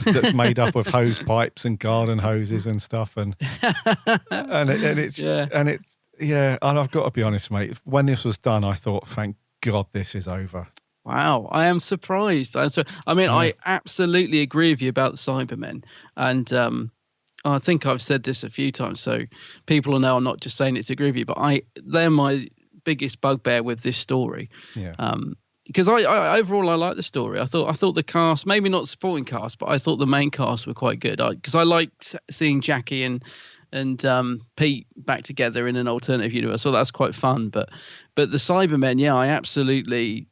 that's made up of hose pipes and garden hoses and stuff. And I've got to be honest, mate. When this was done, I thought, thank God this is over. Wow, I am surprised. I absolutely agree with you about the Cybermen. And I think I've said this a few times, so people will know I'm not just saying it to agree with you, but they're my biggest bugbear with this story. Yeah. Because I overall I like the story. I thought the cast, maybe not the supporting cast, but I thought the main cast were quite good. Because I liked seeing Jackie and Pete back together in an alternative universe, so that's quite fun. But the Cybermen, yeah, I absolutely,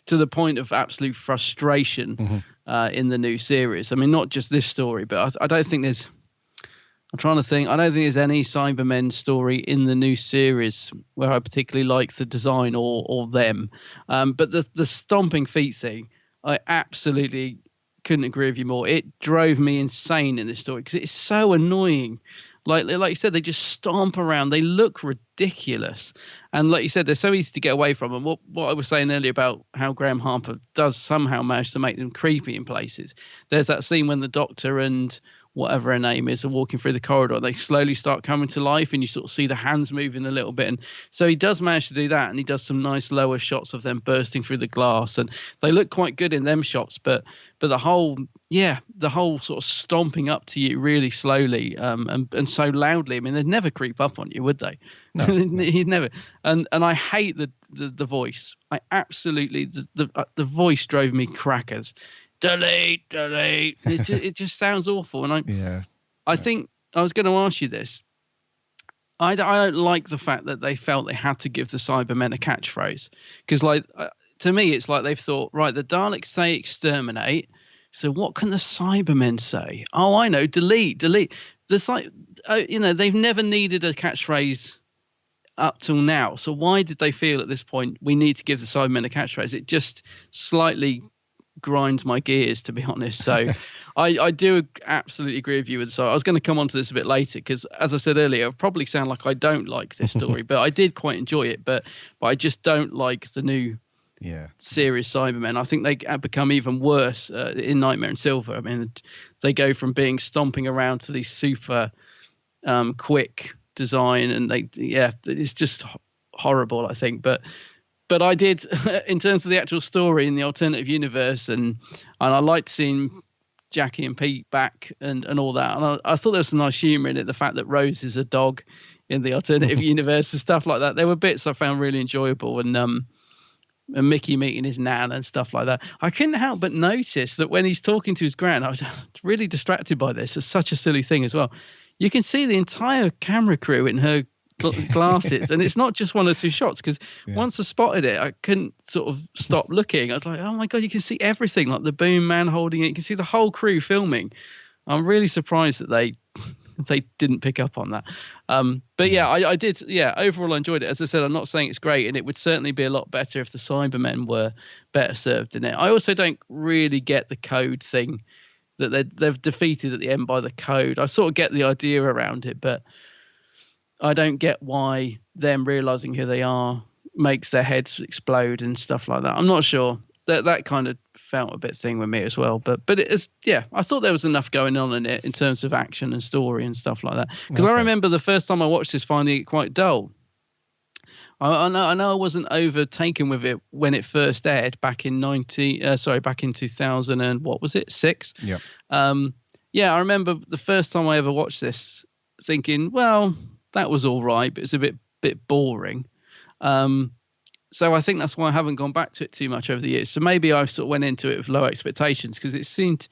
to the point of absolute frustration in the new series. I mean, not just this story, but I don't think there's. I'm trying to think. I don't think there's any Cybermen story in the new series where I particularly like the design or them. But the stomping feet thing, I absolutely couldn't agree with you more. It drove me insane in this story because it's so annoying. Like you said, they just stomp around. They look ridiculous. And like you said, they're so easy to get away from. And what I was saying earlier about how Graham Harper does somehow manage to make them creepy in places. There's that scene when the Doctor and whatever her name is are walking through the corridor. They slowly start coming to life and you sort of see the hands moving a little bit. And so he does manage to do that. And he does some nice lower shots of them bursting through the glass. And they look quite good in them shots. But the whole sort of stomping up to you really slowly and so loudly. I mean, they'd never creep up on you, would they? No. He'd never. And I hate the voice. I absolutely, the voice drove me crackers. Delete. It just sounds awful. And I think I was going to ask you this. I don't like the fact that they felt they had to give the Cybermen a catchphrase. Because to me, it's like they've thought, right, the Daleks say exterminate. So what can the Cybermen say? Oh, I know, delete. They've never needed a catchphrase up till now. So why did they feel at this point we need to give the Cybermen a catchphrase? It just slightly grinds my gears, to be honest. So I do absolutely agree with you. So I was going to come on to this a bit later because, as I said earlier, it probably sound like I don't like this story, but I did quite enjoy it. But I just don't like the new series Cybermen. I think they have become even worse in Nightmare and Silver. I mean, they go from being stomping around to these super quick design, and it's just horrible, I think. But I did, in terms of the actual story in the alternative universe, and I liked seeing Jackie and Pete back and all that. And I thought there was some nice humour in it. The fact that Rose is a dog in the alternative universe and stuff like that. There were bits I found really enjoyable, and Mickey meeting his nan and stuff like that. I couldn't help but notice that when he's talking to his gran, I was really distracted by this. It's such a silly thing as well. You can see the entire camera crew in her glasses, and it's not just one or two shots, because once I spotted it, I couldn't sort of stop looking. I was like, oh my God, you can see everything, like the boom man holding it. You can see the whole crew filming. I'm really surprised that they didn't pick up on that. But yeah, I did. Yeah, overall I enjoyed it. As I said, I'm not saying it's great, and it would certainly be a lot better if the Cybermen were better served in it. I also don't really get the code thing that they've defeated at the end by the code. I sort of get the idea around it, but I don't get why them realizing who they are makes their heads explode and stuff like that. I'm not sure. That kind of felt a bit thing with me as well. But it is, yeah, I thought there was enough going on in it in terms of action and story and stuff like that. Because I remember the first time I watched this finding it quite dull. I know I wasn't overtaken with it when it first aired back in 2000 and what was it, 6? Yeah. Yeah, I remember the first time I ever watched this thinking, well, that was all right, but it's a bit boring. So I think that's why I haven't gone back to it too much over the years. So maybe I sort of went into it with low expectations, because it seemed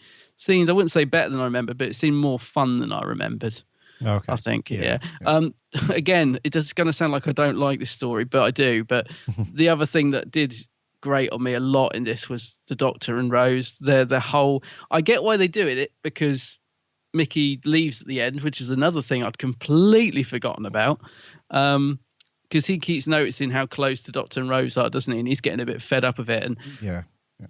I wouldn't say better than I remember, but it seemed more fun than I remembered. Okay. I think, yeah. Again, it is going to sound like I don't like this story, but I do. But the other thing that did grate on me a lot in this was the Doctor and Rose. The whole, I get why they do it, because Mickey leaves at the end, which is another thing I'd completely forgotten about. Because he keeps noticing how close the Doctor and Rose are, doesn't he? And he's getting a bit fed up of it.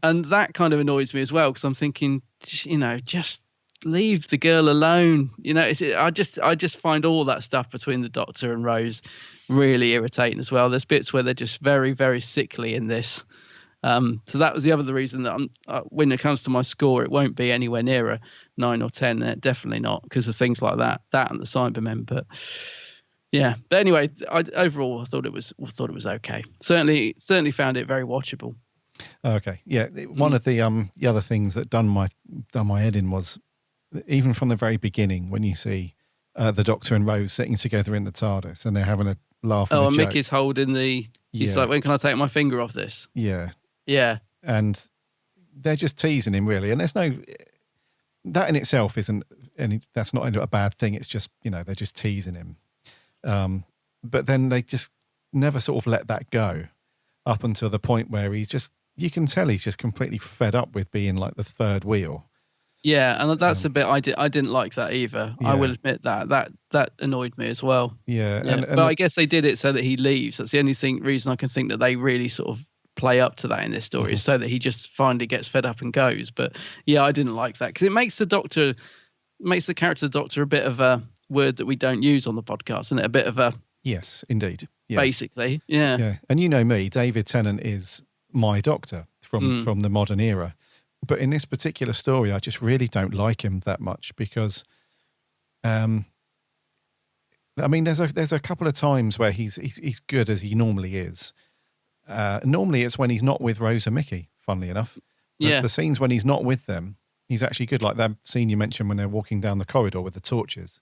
And that kind of annoys me as well, because I'm thinking, just leave the girl alone. I just find all that stuff between the Doctor and Rose really irritating as well. There's bits where they're just very, very sickly in this. So that was the other reason that when it comes to my score, it won't be anywhere near a 9 or 10. Definitely not, because of things like that and the Cybermen. But yeah, but anyway, overall I thought it was okay. Certainly found it very watchable. Okay, yeah. One of the other things that done my head in was, even from the very beginning, when you see the Doctor and Rose sitting together in the TARDIS and they're having a laugh. And Mickey's holding he's like, when can I take my finger off this? Yeah. Yeah. And they're just teasing him, really. And there's that in itself isn't that's not a bad thing. It's just, they're just teasing him. But then they just never sort of let that go up until the point where you can tell he's just completely fed up with being like the third wheel. Yeah, and that's a bit I didn't like that either. Yeah. I will admit that annoyed me as well. Yeah. But I guess they did it so that he leaves. That's the only reason I can think that they really sort of play up to that in this story, is so that he just finally gets fed up and goes. But yeah, I didn't like that, because it makes the character of the Doctor a bit of a word that we don't use on the podcast, isn't it? A bit of a... Yes, indeed. Yeah. Basically, yeah. Yeah. And you know me, David Tennant is my Doctor from the modern era. But in this particular story, I just really don't like him that much, because, there's a couple of times where he's good as he normally is. Normally it's when he's not with Rose and Mickey, funnily enough. The scenes when he's not with them, he's actually good. Like that scene you mentioned when they're walking down the corridor with the torches.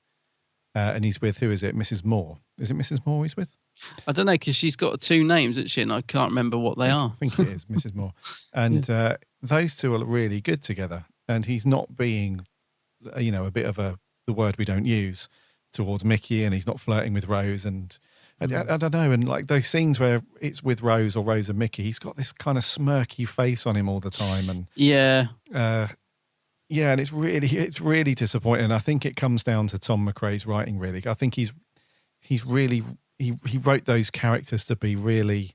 And he's with, who is it? Mrs. Moore. Is it Mrs. Moore he's with? I don't know, because she's got 2 names, isn't she? And I can't remember what they are. I think it is Mrs. Moore. And those two are really good together. And he's not being, a bit of the word we don't use towards Mickey, and he's not flirting with Rose. And I don't know. And like those scenes where it's with Rose or Rose and Mickey, he's got this kind of smirky face on him all the time. And yeah, and it's really disappointing. I think it comes down to Tom McRae's writing, really. I think he wrote those characters to be really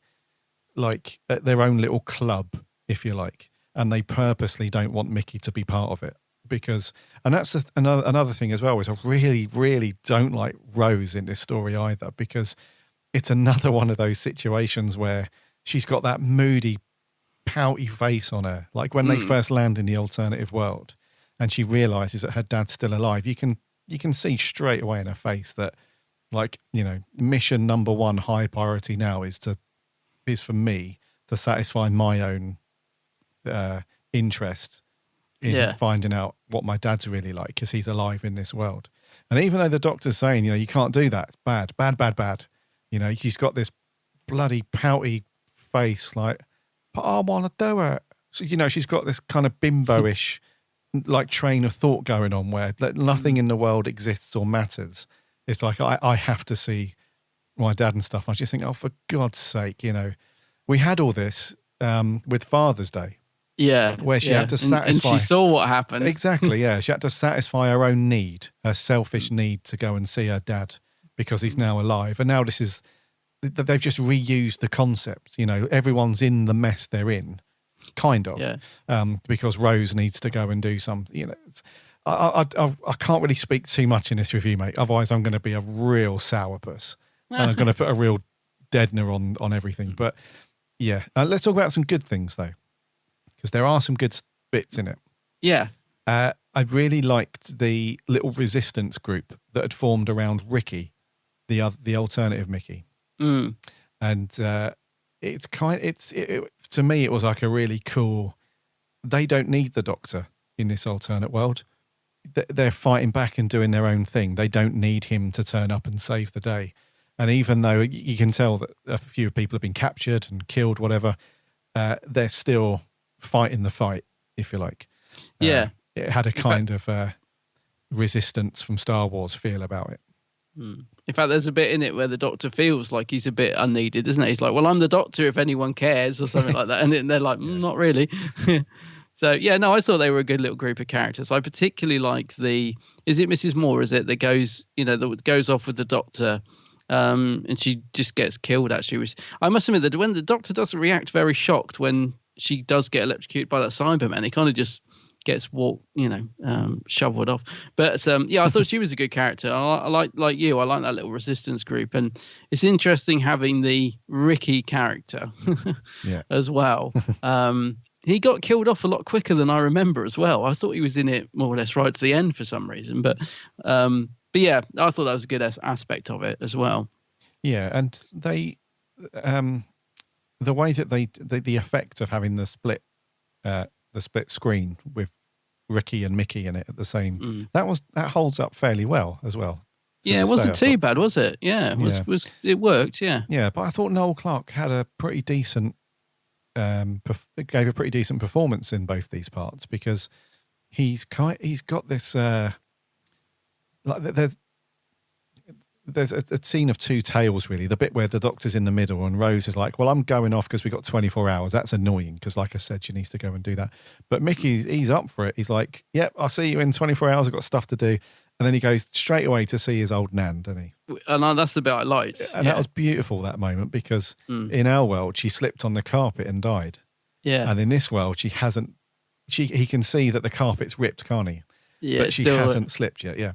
like at their own little club, if you like, and they purposely don't want Mickey to be part of it, and that's another thing as well, is I really, really don't like Rose in this story either, because it's another one of those situations where she's got that moody, pouty face on her, like when they first land in the alternative world and she realizes that her dad's still alive. You can see straight away in her face that Like, mission number one, high priority now is for me to satisfy my own interest in finding out what my dad's really like, because he's alive in this world. And even though the doctor's saying, you can't do that, it's bad, bad, bad, bad. He's got this bloody pouty face, like, but I want to do it. So, she's got this kind of bimbo-ish like train of thought going on where nothing in the world exists or matters. It's like, I have to see my dad and stuff. I just think, oh, for God's sake, we had all this with Father's Day. Yeah. Where she had to satisfy. And she saw what happened. Exactly, yeah. She had to satisfy her own need, her selfish need to go and see her dad because he's now alive. And now they've just reused the concept. Everyone's in the mess they're in, kind of. Yeah. Because Rose needs to go and do something. I can't really speak too much in this review, mate. Otherwise, I'm going to be a real sourpuss. And I'm going to put a real deadener on everything. But yeah, let's talk about some good things, though. Because there are some good bits in it. Yeah. I really liked the little resistance group that had formed around Ricky, the alternative Mickey. Mm. And to me, it was like a really cool. They don't need the Doctor in this alternate world. They're fighting back and doing their own thing. They don't need him to turn up and save the day. And even though you can tell that a few people have been captured and killed, whatever, they're still fighting the fight, if you like. Yeah. It had a kind of resistance from Star Wars feel about it. In fact, there's a bit in it where the Doctor feels like he's a bit unneeded, isn't it? He's like, well, I'm the Doctor if anyone cares, or something like that. And then they're like, not really. So, yeah, no, I thought they were a good little group of characters. I particularly like is it Mrs. Moore, is it, that goes, that goes off with the Doctor, and she just gets killed, actually. I must admit that when the Doctor doesn't react very shocked when she does get electrocuted by that Cyberman, he kind of just gets shoveled off. But I thought she was a good character. I like that little resistance group, and it's interesting having the Ricky character as well. He got killed off a lot quicker than I remember as well. I thought he was in it more or less right to the end for some reason, but yeah, I thought that was a good aspect of it as well. Yeah, and they the way that the effect of having the split screen with Ricky and Mickey in it at the same that holds up fairly well as well. Yeah, it wasn't too bad, was it? Yeah, it worked. Yeah, yeah. But I thought Noel Clarke had a pretty decent gave a pretty decent performance in both these parts, because he's got this there's a scene of two tales, really. The bit where the Doctor's in the middle and Rose is like, well, I'm going off because we've got 24 hours. That's annoying because, like I said, she needs to go and do that. But Mickey, he's up for it. He's like, yep, I'll see you in 24 hours. I've got stuff to do. And then he goes straight away to see his old nan, doesn't he? And that's the bit I liked. And that was beautiful, that moment, because in our world, she slipped on the carpet and died. Yeah. And in this world, she hasn't. He can see that the carpet's ripped, can't he? Yeah. But she hasn't slipped yet, yeah.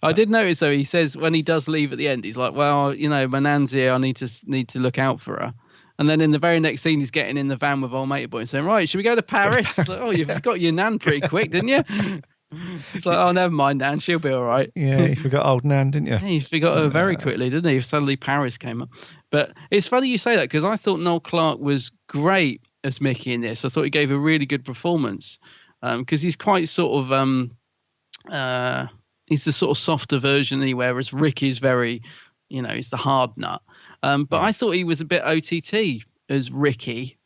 I did notice, though, he says when he does leave at the end, he's like, well, my nan's here, I need to look out for her. And then in the very next scene, he's getting in the van with old matey boy and saying, right, should we go to Paris? Like, oh, you've got your nan pretty quick, didn't you? He's like, oh, never mind, Nan, she'll be all right. Yeah, you forgot old Nan, didn't you? Yeah, you forgot her very quickly, didn't he? Suddenly Paris came up. But it's funny you say that, because I thought Noel Clarke was great as Mickey in this. I thought he gave a really good performance, because he's quite sort of he's the sort of softer version anyway, whereas Ricky's very, he's the hard nut. But I thought he was a bit OTT as Ricky,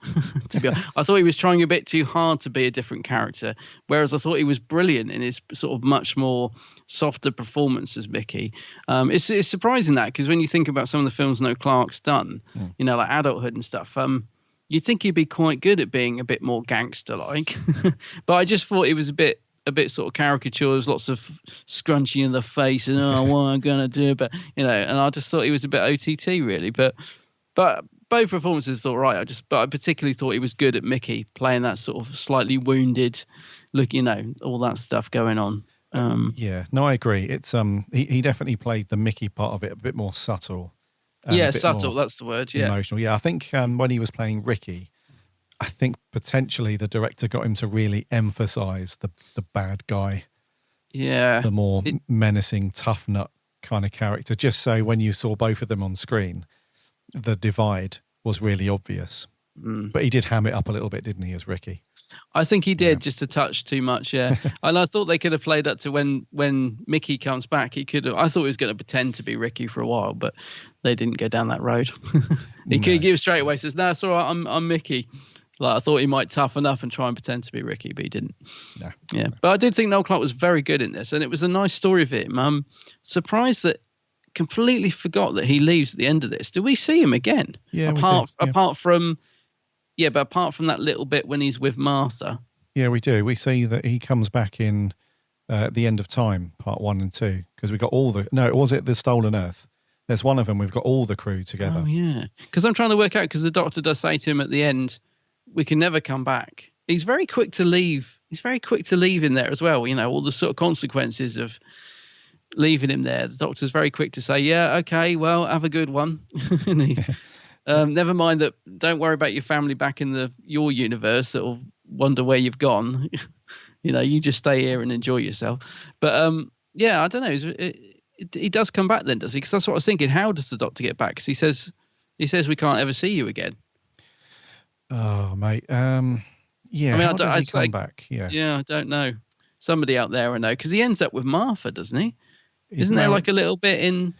to be honest. I thought he was trying a bit too hard to be a different character, whereas I thought he was brilliant in his sort of much more softer performance as Mickey. It's surprising that, because when you think about some of the films Noel Clarke's done, like Adulthood and stuff, you'd think he'd be quite good at being a bit more gangster-like. But I just thought he was a bit sort of caricature. There's lots of scrunching in the face and what am I gonna do? But and I just thought he was a bit OTT, really. But both performances are all right. But I particularly thought he was good at Mickey, playing that sort of slightly wounded look, all that stuff going on. Yeah, no, I agree. It's he definitely played the Mickey part of it a bit more subtle. Yeah, subtle. That's the word. Yeah, emotional. Yeah, I think when he was playing Ricky, I think potentially the director got him to really emphasise the bad guy. Yeah, the more menacing, tough nut kind of character, just so when you saw both of them on screen, the divide was really obvious. But he did ham it up a little bit, didn't he, as Ricky? I think he did, just a touch too much, yeah. And I thought they could have played up to when Mickey comes back. He could have. I thought he was going to pretend to be Ricky for a while, but they didn't go down that road. He could give straight away. Says, "No, it's all right. I'm Mickey." Like I thought he might toughen up and try and pretend to be Ricky, but he didn't. No. Yeah, but I did think Noel Clarke was very good in this, and it was a nice story of him. I'm surprised that completely forgot that he leaves at the end of this. Do we see him again? Yeah, apart from that little bit when he's with Martha. Yeah, we do. We see that he comes back in The End of Time, part 1 and 2, because we got all the... No, was it The Stolen Earth? There's one of them. We've got all the crew together. Oh, yeah. Because I'm trying to work out, because the Doctor does say to him at the end, we can never come back. He's very quick to leave. He's very quick to leave in there as well. You know, all the sort of consequences of leaving him there. The Doctor's very quick to say, yeah, okay, well, have a good one. And he, never mind that. Don't worry about your family back in your universe that will wonder where you've gone. You know, you just stay here and enjoy yourself. But yeah, I don't know. He does come back then, does he? Because that's what I was thinking. How does the Doctor get back? Because he says we can't ever see you again. Oh, mate. Yeah. I mean, how does he come back? Yeah. Yeah, I don't know. Somebody out there will know, because he ends up with Martha, doesn't he? Isn't there like a little bit in?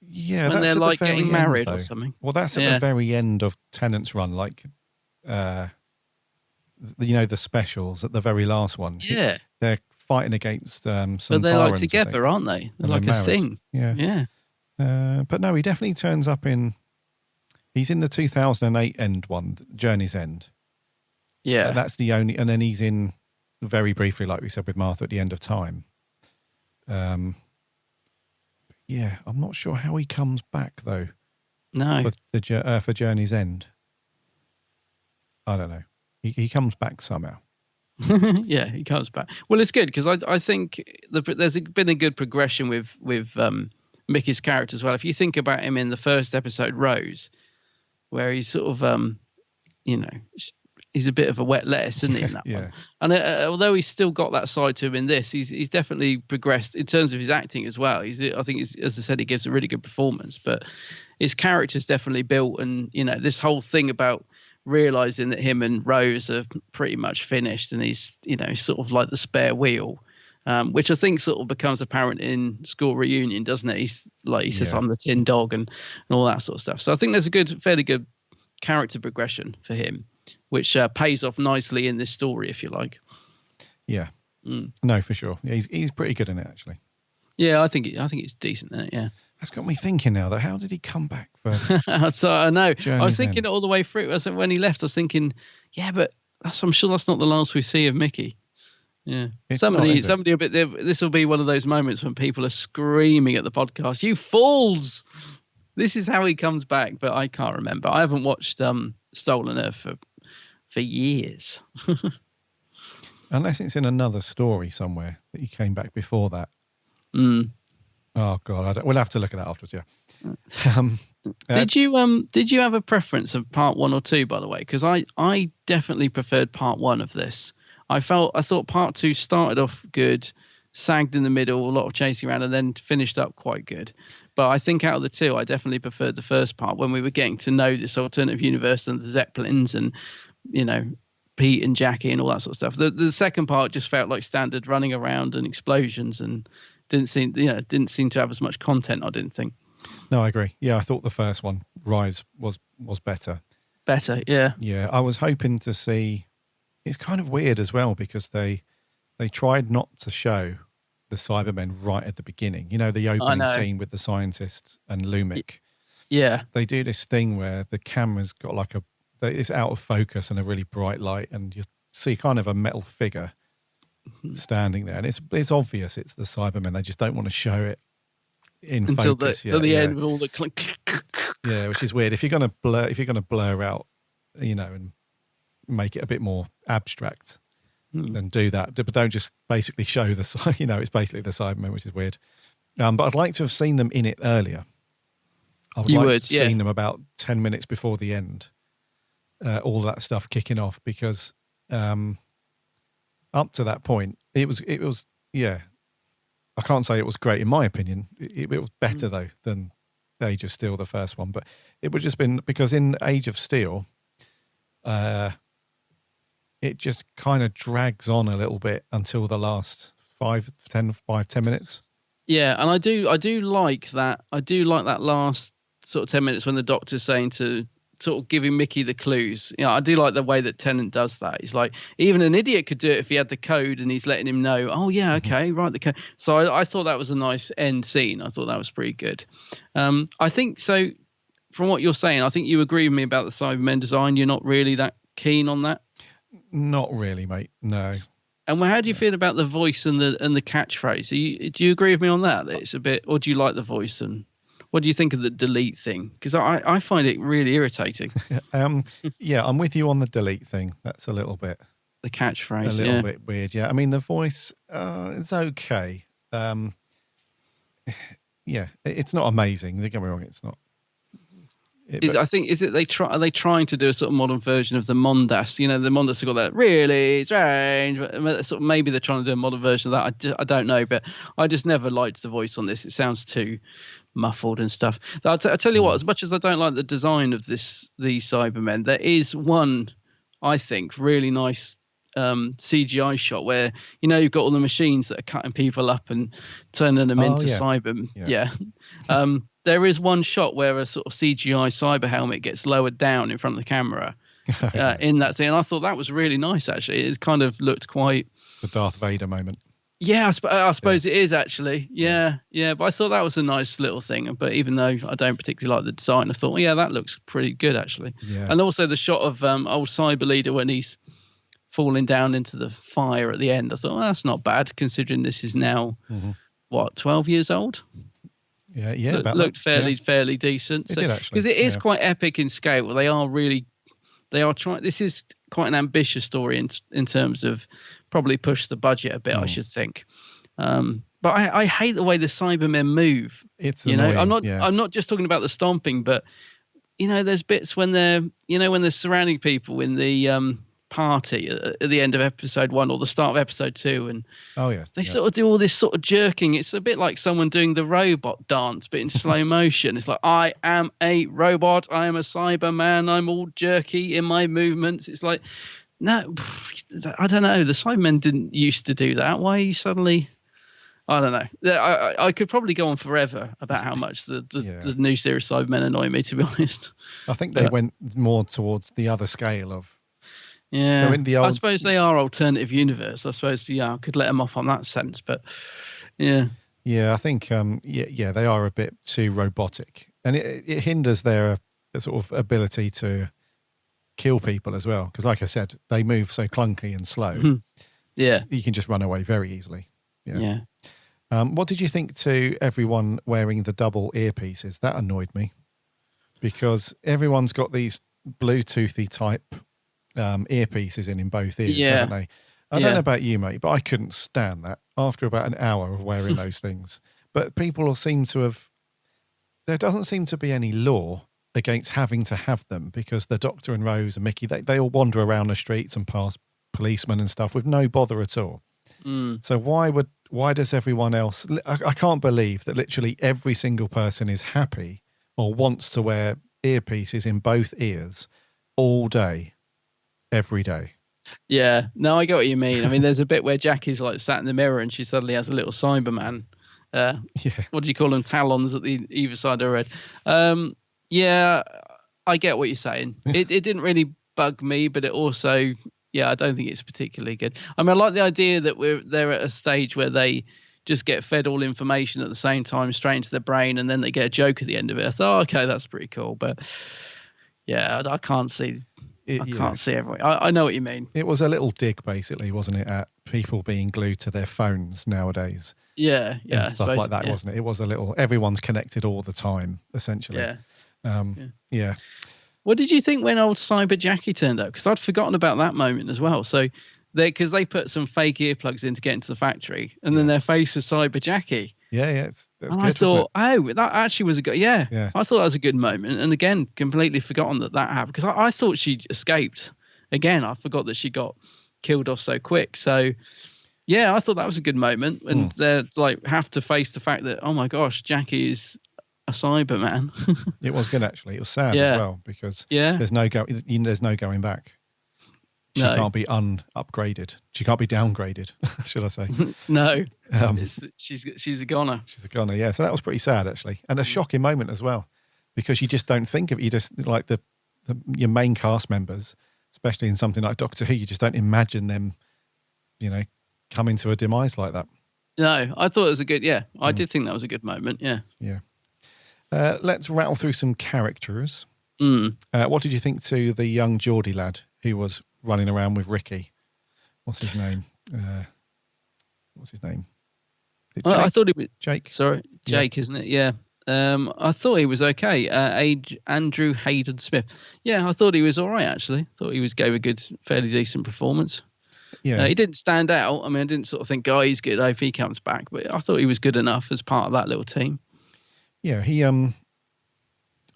Yeah, when that's they're at like the very getting end, married though. or something. Well, that's at the very end of Tennant's run, like, the specials at the very last one. Yeah, they're fighting against some. But they're like Tyrants, together, aren't they? They're like a married. thing. Yeah. But no, he definitely turns up in. He's in the 2008 end one, Journey's End. Yeah, that's the only, and then he's in very briefly, like we said with Martha, at the End of Time. Yeah, I'm not sure how he comes back though. No, for Journey's End. I don't know. He comes back somehow. Yeah, he comes back. Well, it's good because I think there's been a good progression with Mickey's character as well. If you think about him in the first episode, Rose, where he's sort of he's a bit of a wet lettuce, isn't he? In that one. And although he's still got that side to him in this, he's definitely progressed in terms of his acting as well. I think as I said, he gives a really good performance, but his character's definitely built. And this whole thing about realizing that him and Rose are pretty much finished, and he's sort of like the spare wheel, which I think sort of becomes apparent in School Reunion, doesn't it? He says, I'm the tin dog and all that sort of stuff. So I think there's a fairly good character progression for him, which pays off nicely in this story, if you like. Yeah. No, for sure. Yeah, he's pretty good in it, actually. Yeah, I think it's decent in it, yeah. That's got me thinking now, though. How did he come back for So I know. Journey's I was thinking End? it all the way through. When he left, I was thinking, yeah, but I'm sure that's not the last we see of Mickey. Yeah. It's somebody not, will be there. This will be one of those moments when people are screaming at the podcast, "You fools!" This is how he comes back, but I can't remember. I haven't watched Stolen Earth for years. Unless it's in another story somewhere that he came back before that. Oh God, we'll have to look at that afterwards. Yeah. Did you have a preference of part 1 or 2, by the way? Because I definitely preferred part 1 of this. I thought part 2 started off good, sagged in the middle, a lot of chasing around, and then finished up quite good. But I think out of the two, I definitely preferred the first part when we were getting to know this alternative universe and the Zeppelins and Pete and Jackie and all that sort of stuff. The second part just felt like standard running around and explosions and didn't seem to have as much content, I didn't think. No, I agree. Yeah, I thought the first one, Rise, was better. Better, yeah. Yeah, I was hoping to see. It's kind of weird as well because they tried not to show the Cybermen right at the beginning. The opening scene with the scientist and Lumic. Yeah. They do this thing where the camera's got it's out of focus and a really bright light, and you see kind of a metal figure standing there, and it's obvious it's the Cybermen. They just don't want to show it in focus till the end with all the clink. Yeah, which is weird. If you're going to blur out, and make it a bit more abstract, then do that. But don't just basically show it's basically the Cybermen, which is weird. But I'd like to have seen them in it earlier. I would like to have seen them about 10 minutes before the end. All that stuff kicking off, because up to that point, it was I can't say it was great in my opinion. It was better though than Age of Steel, the first one, but it would just been because in Age of Steel, it just kind of drags on a little bit until the last 5-10 minutes. Yeah, and I do like that. I do like that last sort of 10 minutes when the Doctor's saying to sort of giving Mickey the clues. You know, I do like the way that Tennant does that. He's like, even an idiot could do it if he had the code and he's letting him know, oh yeah, okay, right, the code. So I thought that was a nice end scene. I thought that was pretty good. I think so. From what you're saying, I think you agree with me about the Cybermen design. You're not really that keen on that. Not really, mate. No. And how do you feel about the voice and the catchphrase? Do you agree with me on that? That it's a bit, or do you like the voice? And what do you think of the delete thing? Because I find it really irritating. Yeah, I'm with you on the delete thing. That's a little bit the catchphrase. A little bit weird. Yeah, I mean the voice, it's okay. Yeah, it's not amazing. Don't get me wrong. It's not. I think are they trying to do a sort of modern version of the Mondas? You know, the Mondas have got that really strange. Sort of maybe they're trying to do a modern version of that. I don't know, but I just never liked the voice on this. It sounds too muffled and stuff. I'll tell you what. As much as I don't like the design of these Cybermen, there is one I think really nice CGI shot where you've got all the machines that are cutting people up and turning them into Cybermen. Yeah. There is one shot where a sort of CGI cyber helmet gets lowered down in front of the camera in that scene. And I thought that was really nice, actually. It kind of looked quite... The Darth Vader moment. Yeah, I suppose it is, actually. Yeah. But I thought that was a nice little thing. But even though I don't particularly like the design, I thought, that looks pretty good, actually. Yeah. And also the shot of old Cyber Leader when he's falling down into the fire at the end. I thought, that's not bad, considering this is now, 12 years old? Yeah, looked fairly decent. It did actually, because it is quite epic in scale. They are trying. This is quite an ambitious story in terms of probably push the budget a bit. I should think. But I hate the way the Cybermen move. It's annoying, I'm not just talking about the stomping, but there's bits when they're surrounding people in the party at the end of episode 1 or the start of episode 2, and they sort of do all this sort of jerking. It's a bit like someone doing the robot dance but in slow motion. It's like, I am a robot, I am a Cyberman, I'm all jerky in my movements. It's like, no, I don't know, the Cybermen didn't used to do that. Why are you suddenly... I don't know. I could probably go on forever about how much the new series Cybermen annoy me, to be honest. I think they went more towards the other scale of... Yeah, so in the old... I suppose they are alternative universe. I suppose, I could let them off on that sense, but yeah. Yeah, I think, they are a bit too robotic. And it hinders their sort of ability to kill people as well. Because like I said, they move so clunky and slow. Yeah. You can just run away very easily. Yeah. What did you think to everyone wearing the double earpieces? That annoyed me. Because everyone's got these Bluetoothy type... earpieces in both ears, haven't they? I don't know about you, mate, but I couldn't stand that after about an hour of wearing those things. But people seem to have... There doesn't seem to be any law against having to have them because the Doctor and Rose and Mickey, they all wander around the streets and pass policemen and stuff with no bother at all. So why does everyone else... I can't believe that literally every single person is happy or wants to wear earpieces in both ears all day. Every day. Yeah, no, I get what you mean. I mean, there's a bit where Jackie's like sat in the mirror and she suddenly has a little Cyberman. What do you call them? Talons at the either side of her head. Yeah, I get what you're saying. It didn't really bug me, but it also, I don't think it's particularly good. I mean, I like the idea that they're at a stage where they just get fed all information at the same time straight into their brain, and then they get a joke at the end of it. I thought, okay, that's pretty cool, but I can't see. I can't see everyone. I know what you mean. It was a little dig, basically, wasn't it, at people being glued to their phones nowadays? Yeah. And stuff like that, wasn't it? It was a little... Everyone's connected all the time, essentially. Yeah. What did you think when old Cyber Jackie turned up? Because I'd forgotten about that moment as well. So, because they put some fake earplugs in to get into the factory, and then their face was Cyber Jackie. Yeah, that's good. I thought, that actually was a good... Yeah, I thought that was a good moment. And again, completely forgotten that happened. Because I thought she escaped. Again, I forgot that she got killed off so quick. So, Yeah, I thought that was a good moment. And they're like have to face the fact that, oh my gosh, Jackie is a Cyberman. It was good, actually. It was sad as well because there's no going back. She can't be upgraded. She can't be downgraded, should I say? No, she's a goner. She's a goner, yeah. So that was pretty sad, actually, and a shocking moment as well, because you just don't think of it. You just like your main cast members, especially in something like Doctor Who. You just don't imagine them, coming to a demise like that. No, I thought it was a good. Yeah, I did think that was a good moment. Yeah. Yeah. Let's rattle through some characters. What did you think to the young Geordie lad who was running around with Ricky? What's his name? I thought it was Jake. Sorry, Jake, isn't it? Yeah. I thought he was okay. Andrew Hayden Smith. Yeah, I thought he was all right, actually. Thought he gave a good, fairly decent performance. Yeah. He didn't stand out. I mean, I didn't sort of think, oh, he's good. I hope he comes back. But I thought he was good enough as part of that little team. Yeah, he a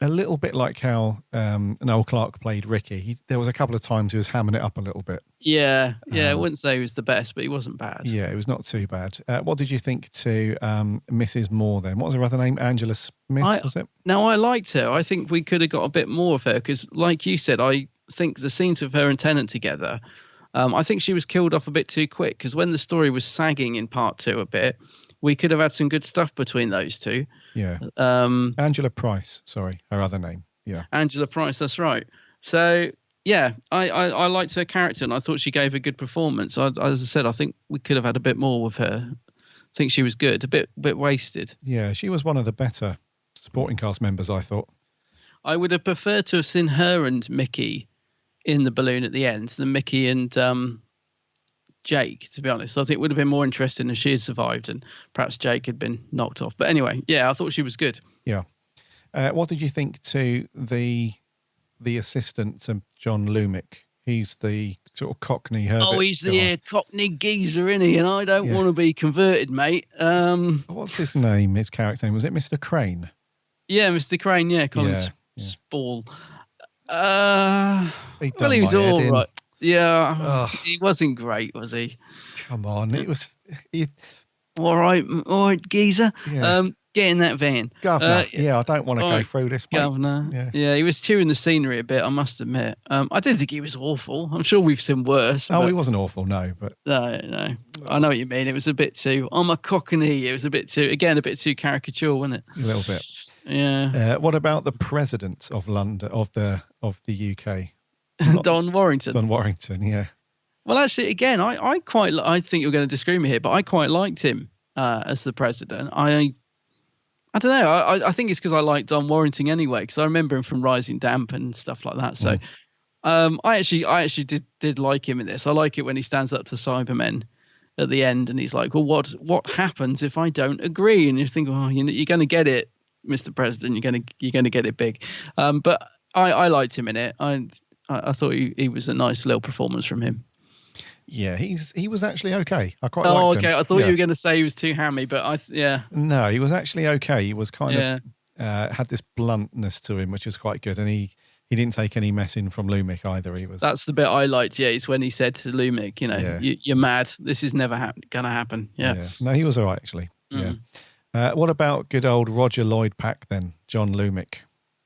little bit like how Noel Clarke played Ricky. There was a couple of times he was hamming it up a little bit. Yeah. I wouldn't say he was the best, but he wasn't bad. Yeah, it was not too bad. What did you think to Mrs. Moore then? What was her other name? Angela Smith, was it? No, I liked her. I think we could have got a bit more of her because, like you said, I think the scenes of her and Tennant together, I think she was killed off a bit too quick because when the story was sagging in part 2 a bit, we could have had some good stuff between those two. Yeah. Angela Price, sorry, her other name. Yeah. Angela Price, that's right. So, yeah, I liked her character and I thought she gave a good performance. As I said, I think we could have had a bit more with her. I think she was good, a bit wasted. Yeah, she was one of the better supporting cast members, I thought. I would have preferred to have seen her and Mickey in the balloon at the end than Mickey and Jake, to be honest. I think it would have been more interesting if she had survived and perhaps Jake had been knocked off. But anyway, yeah, I thought she was good. Yeah. What did you think to the assistant to John Lumick? He's the sort of Cockney Herbert. Oh, he's the Cockney geezer, isn't he? And I don't want to be converted, mate. What's his name? His character name? Was it Mr. Crane? Yeah, Mr. Crane. Yeah, Colin Spall. He was all right. Yeah, he wasn't great, was he? Come on, it was. All right, geezer. Yeah. Get in that van, Governor. I don't want to go through this, mate. Governor. Yeah, he was chewing the scenery a bit. I must admit. I didn't think he was awful. I'm sure we've seen worse. Oh, he wasn't awful, no. But no. I know what you mean. It was a bit too. I'm a Cockney. It was a bit too caricature, wasn't it? A little bit. Yeah. What about the president of London of the UK? Don Warrington. Don Warrington, yeah. Well, actually, again, I think you're going to disagree with me here, but I quite liked him as the president. I don't know. I think it's because I like Don Warrington anyway, because I remember him from Rising Damp and stuff like that. So I actually did like him in this. I like it when he stands up to Cybermen at the end and he's like, well, what happens if I don't agree? And you think, oh, you're going to get it, Mr. President. You're going to get it big. But I liked him in it. I thought he was a nice little performance from him. Yeah, he was actually okay. I quite liked him. Oh, okay. I thought you were going to say he was too hammy, but No, he was actually okay. He was kind of had this bluntness to him, which was quite good, and he didn't take any messing from Lumick either. That's the bit I liked. Yeah, it's when he said to Lumick, you're mad. This is never going to happen. Yeah. No, he was all right actually. Mm. Yeah. What about good old Roger Lloyd Pack then, John Lumick?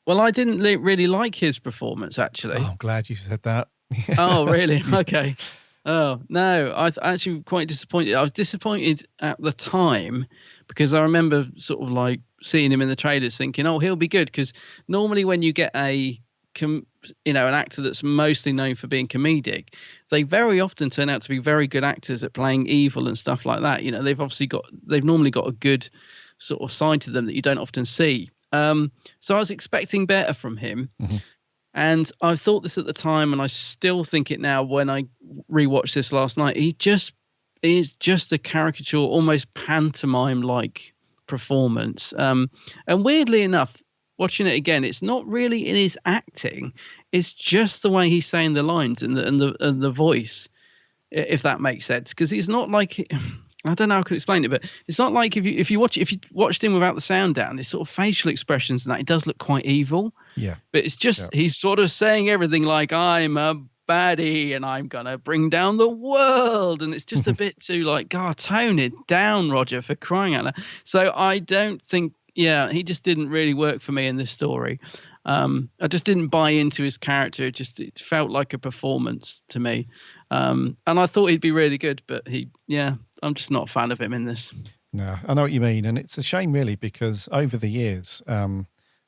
Well, I didn't really like his performance, actually. Oh, I'm glad you said that. Oh, really? Okay. Oh, no, I was actually quite disappointed. I was disappointed at the time because I remember sort of like seeing him in the trailers thinking, oh, he'll be good. Because normally when you get an actor that's mostly known for being comedic, they very often turn out to be very good actors at playing evil and stuff like that. They've normally got a good sort of side to them that you don't often see. So I was expecting better from him. Mm-hmm. And I thought this at the time, and I still think it now when I rewatched this last night. He is just a caricature, almost pantomime-like performance. And weirdly enough, watching it again, it's not really in his acting. It's just the way he's saying the lines and the voice, if that makes sense. Because he's not like... I don't know how I could explain it, but it's not like if you watched him without the sound down, his sort of facial expressions and that, it does look quite evil. Yeah. But it's just he's sort of saying everything like, I'm a baddie and I'm going to bring down the world. And it's just a bit too like, God, tone it down, Roger, for crying out loud. So I don't think, he just didn't really work for me in this story. I just didn't buy into his character. It felt like a performance to me. And I thought he'd be really good, but I'm just not a fan of him in this. No, I know what you mean. And it's a shame, really, because over the years, not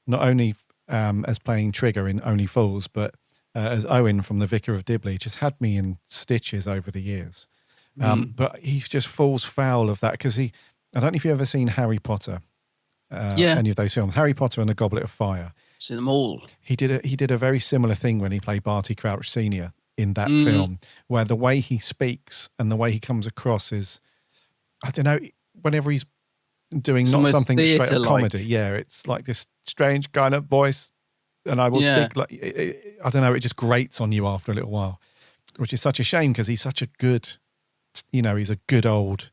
only as playing Trigger in Only Fools, but as Owen from The Vicar of Dibley, just had me in stitches over the years. But he just falls foul of that because I don't know if you've ever seen Harry Potter, any of those films, Harry Potter and the Goblet of Fire. See them all. He did a very similar thing when he played Barty Crouch Sr. in that film, where the way he speaks and the way he comes across is, I don't know, whenever he's doing not something straight up comedy, it's like this strange kind of voice, and I will speak like, I don't know, it just grates on you after a little while, which is such a shame because he's such a good, he's a good old,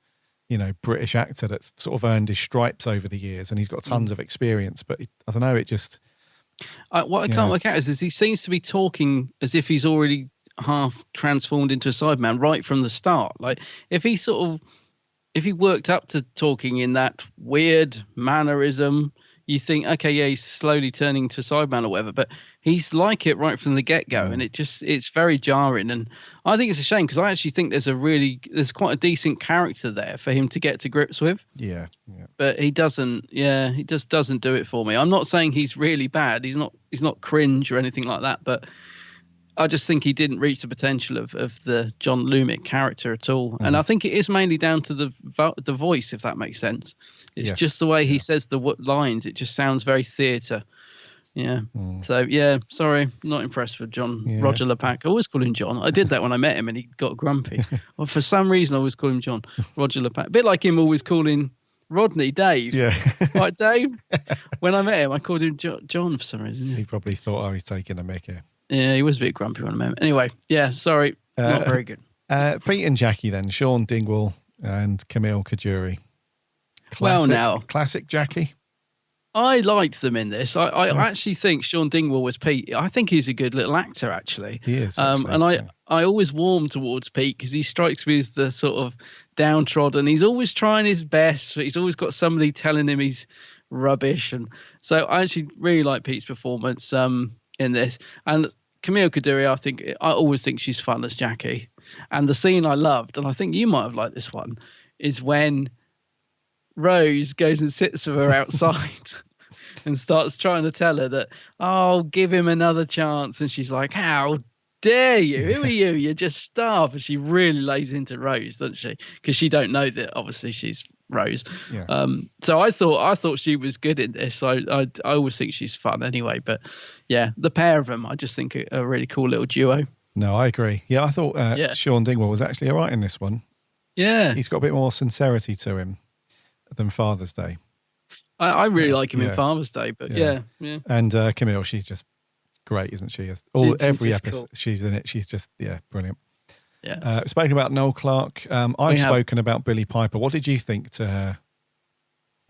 British actor that's sort of earned his stripes over the years, and he's got tons of experience, but I don't know, it just... what I can't work out is he seems to be talking as if he's already half transformed into a Cyberman right from the start. Like if he worked up to talking in that weird mannerism, you think, okay, he's slowly turning to Cyberman or whatever, but he's like it right from the get-go, and it's very jarring. And I think it's a shame because I actually think there's quite a decent character there for him to get to grips with. Yeah. But he doesn't, he just doesn't do it for me. I'm not saying he's really bad. He's not cringe or anything like that, but I just think he didn't reach the potential of the John Lumick character at all. And I think it is mainly down to the voice, if that makes sense. It's just the way he says the lines. It just sounds very theatre. Yeah. So, sorry, not impressed with Roger LePac. I always call him John. I did that when I met him and he got grumpy. Well, for some reason, I always call him John. Roger LePac. A bit like him always calling Rodney Dave. Yeah. Right, Dave? When I met him, I called him John for some reason. He probably thought I was taking a mickey. Yeah, he was a bit grumpy when I met him. Anyway, sorry, not very good. Pete and Jackie then, Sean Dingwall and Camille Cajuri. Classic Jackie. I liked them in this. I actually think Sean Dingwall was Pete. I think he's a good little actor, actually. He is. And I always warm towards Pete because he strikes me as the sort of downtrodden. He's always trying his best, but he's always got somebody telling him he's rubbish. And so I actually really like Pete's performance in this. And Camille Coduri, I always think she's fun as Jackie. And the scene I loved, and I think you might have liked this one, is when Rose goes and sits with her outside and starts trying to tell her that, give him another chance. And she's like, how dare you? Who are you? You're just starved. And she really lays into Rose, doesn't she? Because she don't know that obviously she's Rose. Yeah. So I thought she was good in this. I always think she's fun anyway. But yeah, the pair of them, I just think a really cool little duo. No, I agree. Yeah, I thought Sean Dingwall was actually all right in this one. Yeah. He's got a bit more sincerity to him than Father's Day. I really like him in Father's Day, but yeah. And Camille, she's just great, isn't she? Every episode cool. She's in it, she's just, brilliant. Yeah. Spoken about Noel Clarke. I've spoken about Billie Piper. What did you think to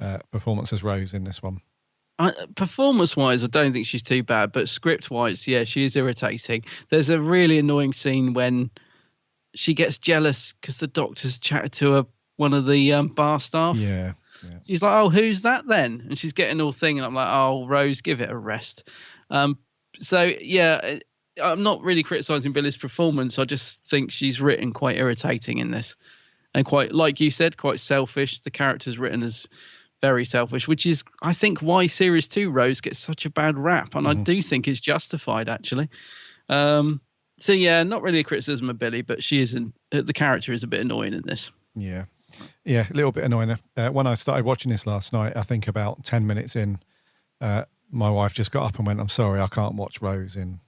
her performance as Rose in this one? Performance-wise, I don't think she's too bad, but script-wise, she is irritating. There's a really annoying scene when she gets jealous because the doctor's chatted to one of the bar staff. Yeah. She's like, who's that then? And she's getting all thing, and I'm like, Rose, give it a rest. I'm not really criticising Billie's performance. I just think she's written quite irritating in this. And quite, like you said, quite selfish. The character's written as very selfish, which is, I think, why Series 2 Rose gets such a bad rap. And I do think it's justified, actually. Not really a criticism of Billie, but the character is a bit annoying in this. Yeah. Yeah, a little bit annoying. When I started watching this last night, I think about 10 minutes in, my wife just got up and went, I'm sorry, I can't watch Rose in.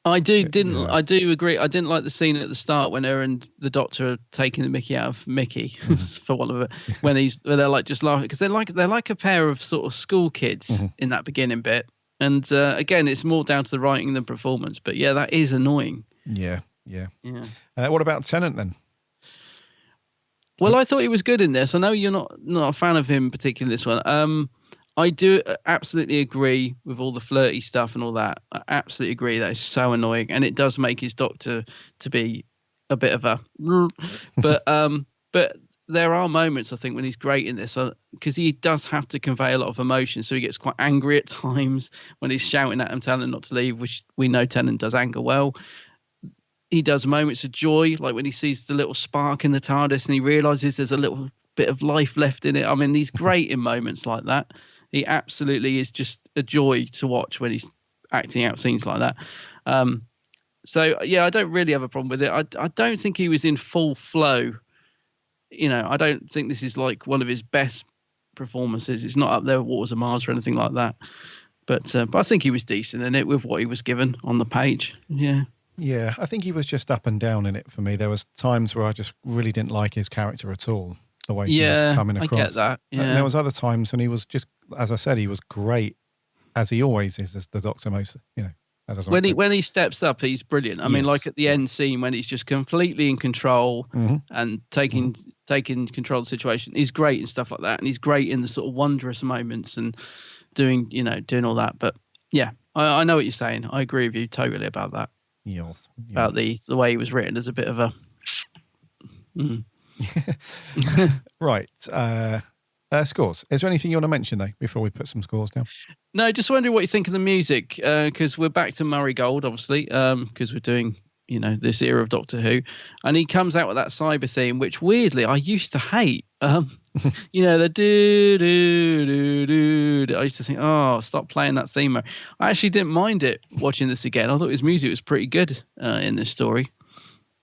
I do agree. I didn't like the scene at the start when her and the doctor are taking the mickey out of Mickey, for one of it, when they're like just laughing, because they're like a pair of sort of school kids in that beginning bit. And again, it's more down to the writing than performance. But yeah, that is annoying. Yeah. What about Tennant then? Well, I thought he was good in this. I know you're not a fan of him particularly in this one. I do absolutely agree with all the flirty stuff and all that. I absolutely agree. That is so annoying, and it does make his doctor to be a bit of a. But there are moments, I think, when he's great in this, because he does have to convey a lot of emotion. So he gets quite angry at times when he's shouting at him, telling him not to leave, which we know Tennant does anger well. He does moments of joy, like when he sees the little spark in the TARDIS and he realises there's a little bit of life left in it. I mean, he's great in moments like that. He absolutely is just a joy to watch when he's acting out scenes like that. So, yeah, I don't really have a problem with it. I don't think he was in full flow. You know, I don't think this is like one of his best performances. It's not up there with Waters of Mars or anything like that. But I think he was decent in it with what he was given on the page. Yeah. Yeah, I think he was just up and down in it for me. There was times where I just really didn't like his character at all, the way he was coming across. I get that. Yeah. And there was other times when he was just, as I said, he was great, as he always is as the Doctor most, you know. When he steps up, he's brilliant. I mean, like at the end scene when he's just completely in control and taking control of the situation. He's great and stuff like that, and he's great in the sort of wondrous moments and doing all that. But yeah, I know what you're saying. I agree with you totally about that. Yes. About the way he was written as a bit of a. Right. Scores. Is there anything you want to mention, though, before we put some scores down? No, just wondering what you think of the music, because we're back to Murray Gold, obviously, because we're doing, this era of Doctor Who. And he comes out with that cyber theme, which, weirdly, I used to hate. The do-do-do-do. I used to think, oh, stop playing that theme. I actually didn't mind it watching this again. I thought his music was pretty good in this story.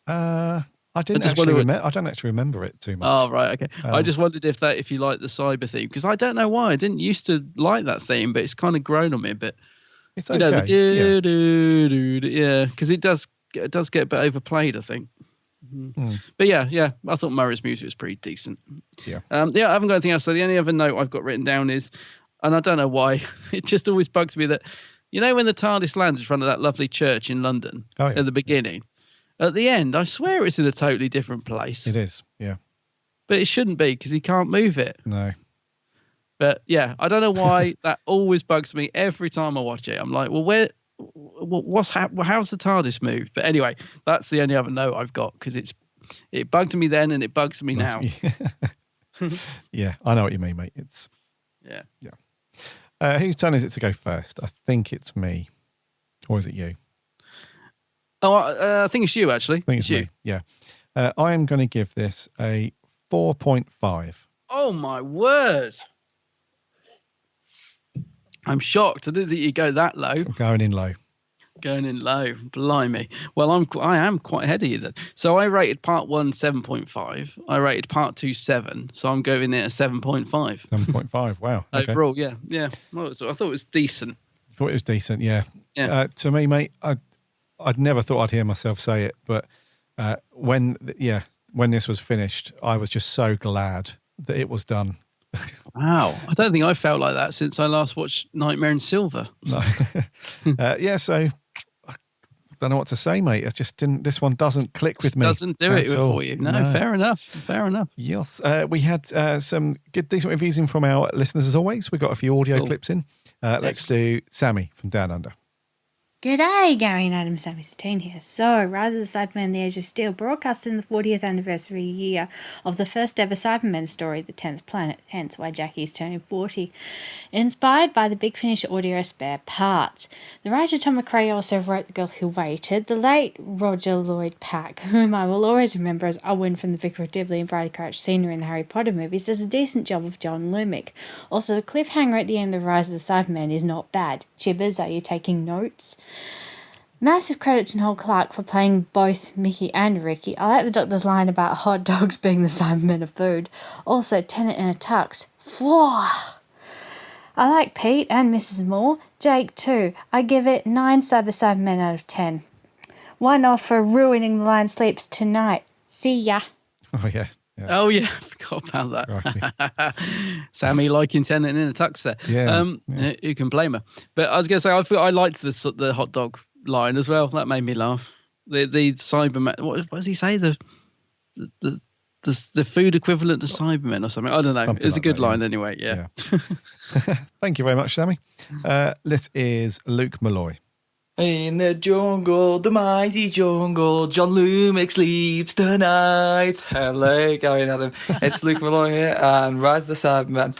I don't actually remember it too much. Oh, right, okay. I just wondered if you like the cyber theme, because I don't know why. I didn't used to like that theme, but it's kind of grown on me a bit. It's okay. Yeah, because it does get a bit overplayed, I think. But yeah, I thought Murray's music was pretty decent. Yeah. I haven't got anything else. So the only other note I've got written down is, and I don't know why, it just always bugs me that, when the TARDIS lands in front of that lovely church in London at the beginning, at the end, I swear it's in a totally different place. It is, yeah. But it shouldn't be, because he can't move it. No. But yeah, I don't know why that always bugs me every time I watch it. I'm like, well, how's the TARDIS moved? But anyway, that's the only other note I've got, because it bugged me then and it bugs me now. Yeah, I know what you mean, mate. Yeah. Whose turn is it to go first? I think it's me. Or is it you? Oh, I think it's you, actually. I think it's me, yeah. I am going to give this a 4.5. Oh, my word. I'm shocked. I didn't think you'd go that low. I'm going in low. Blimey. Well, I am quite ahead of you then. So I rated part 1 7.5. I rated part 2 7. So I'm going in at 7.5. 7.5. Wow. Okay. Overall, yeah. Well, so I thought it was decent. You thought it was decent, yeah. Yeah. To me, mate, I'd never thought I'd hear myself say it, but when this was finished, I was just so glad that it was done. Wow. I don't think I felt like that since I last watched Nightmare in Silver. No. So I don't know what to say, mate. It just didn't. This one doesn't click with me. Doesn't do it for you. No, fair enough. Yes. We had some good, decent reviews in from our listeners as always. We got a few audio clips in. Let's do Sammy from Down Under. G'day, Garry and Adam, Sammy Satine here. So, Rise of the Cybermen, The Age of Steel, broadcasted in the 40th anniversary year of the first ever Cybermen story, The 10th Planet, hence why Jackie is turning 40. Inspired by the Big Finish audio spare parts. The writer Tom McRae also wrote The Girl Who Waited. The late Roger Lloyd Pack, whom I will always remember as Owen from the Vicar of Dibley and Bridie Crouch Senior in the Harry Potter movies, does a decent job of John Lumick. Also, the cliffhanger at the end of Rise of the Cybermen is not bad. Chibbers, are you taking notes? Massive credit to Noel Clarke for playing both Mickey and Ricky. I like the Doctor's line about hot dogs being the Cybermen of food. Also, Tennant in a tux. Whoa! I like Pete and Mrs. Moore. Jake too. I give it 9 Cybermen out of 10. 1 off for ruining the line sleeps tonight. See ya. Oh yeah. Oh yeah, I forgot about that. Sammy liking Tennant in a tux there. Yeah. Who can blame her? But I was going to say, I liked the hot dog line as well. That made me laugh. The Cyberman. What does he say? The the food equivalent to Cybermen or something. I don't know. Something It's like a good that, line anyway. Yeah. Thank you very much, Sammy. This is Luke Malloy. In the jungle, the mighty jungle, John Lumick sleeps tonight. Hello, Garry and Adam. It's Luke Malloy here, and Rise of the Cybermen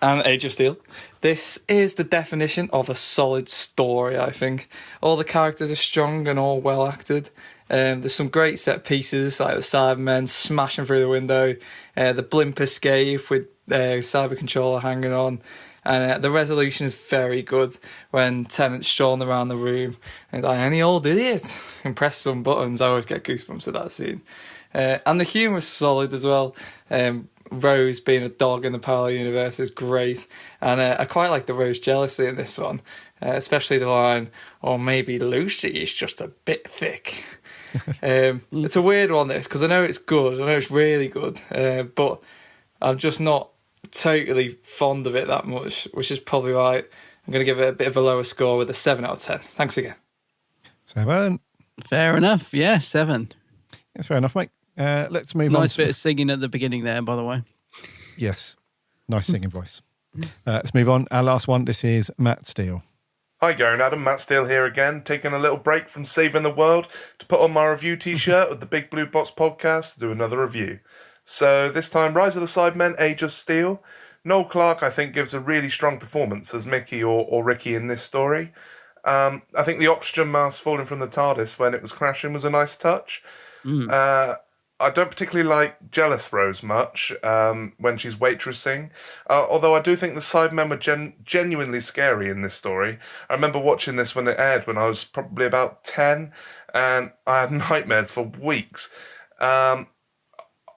and Age of Steel. This is the definition of a solid story, I think. All the characters are strong and all well acted. There's some great set pieces, like the Cybermen smashing through the window, the blimp escape with Cyber Controller hanging on. And the resolution is very good when Tennant's strolling around the room and like, any old idiot can press some buttons. I always get goosebumps at that scene. And the humour's solid as well. Rose being a dog in the parallel universe is great. And I quite like the Rose jealousy in this one, especially the line, or maybe Lucy is just a bit thick. It's a weird one, this, because I know it's good. I know it's really good. But I'm just not totally fond of it that much, which is probably why I'm going to give it a bit of a lower score with a 7 out of 10. Thanks again. 7. Fair enough. Yeah, 7. That's fair enough, mate. Let's move on. Nice bit of singing at the beginning there, by the way. Yes. Nice singing voice. Let's move on. Our last one. This is Matt Steele. Hi, Garry and Adam. Matt Steele here again, taking a little break from saving the world to put on my review t-shirt with the Big Blue Box podcast to do another review. So this time, Rise of the Cybermen, Age of Steel. Noel Clarke, I think, gives a really strong performance as Mickey or Ricky in this story. I think the oxygen mask falling from the TARDIS when it was crashing was a nice touch. I don't particularly like Jealous Rose much when she's waitressing, although I do think the Cybermen were genuinely scary in this story. I remember watching this when it aired when I was probably about 10, and I had nightmares for weeks.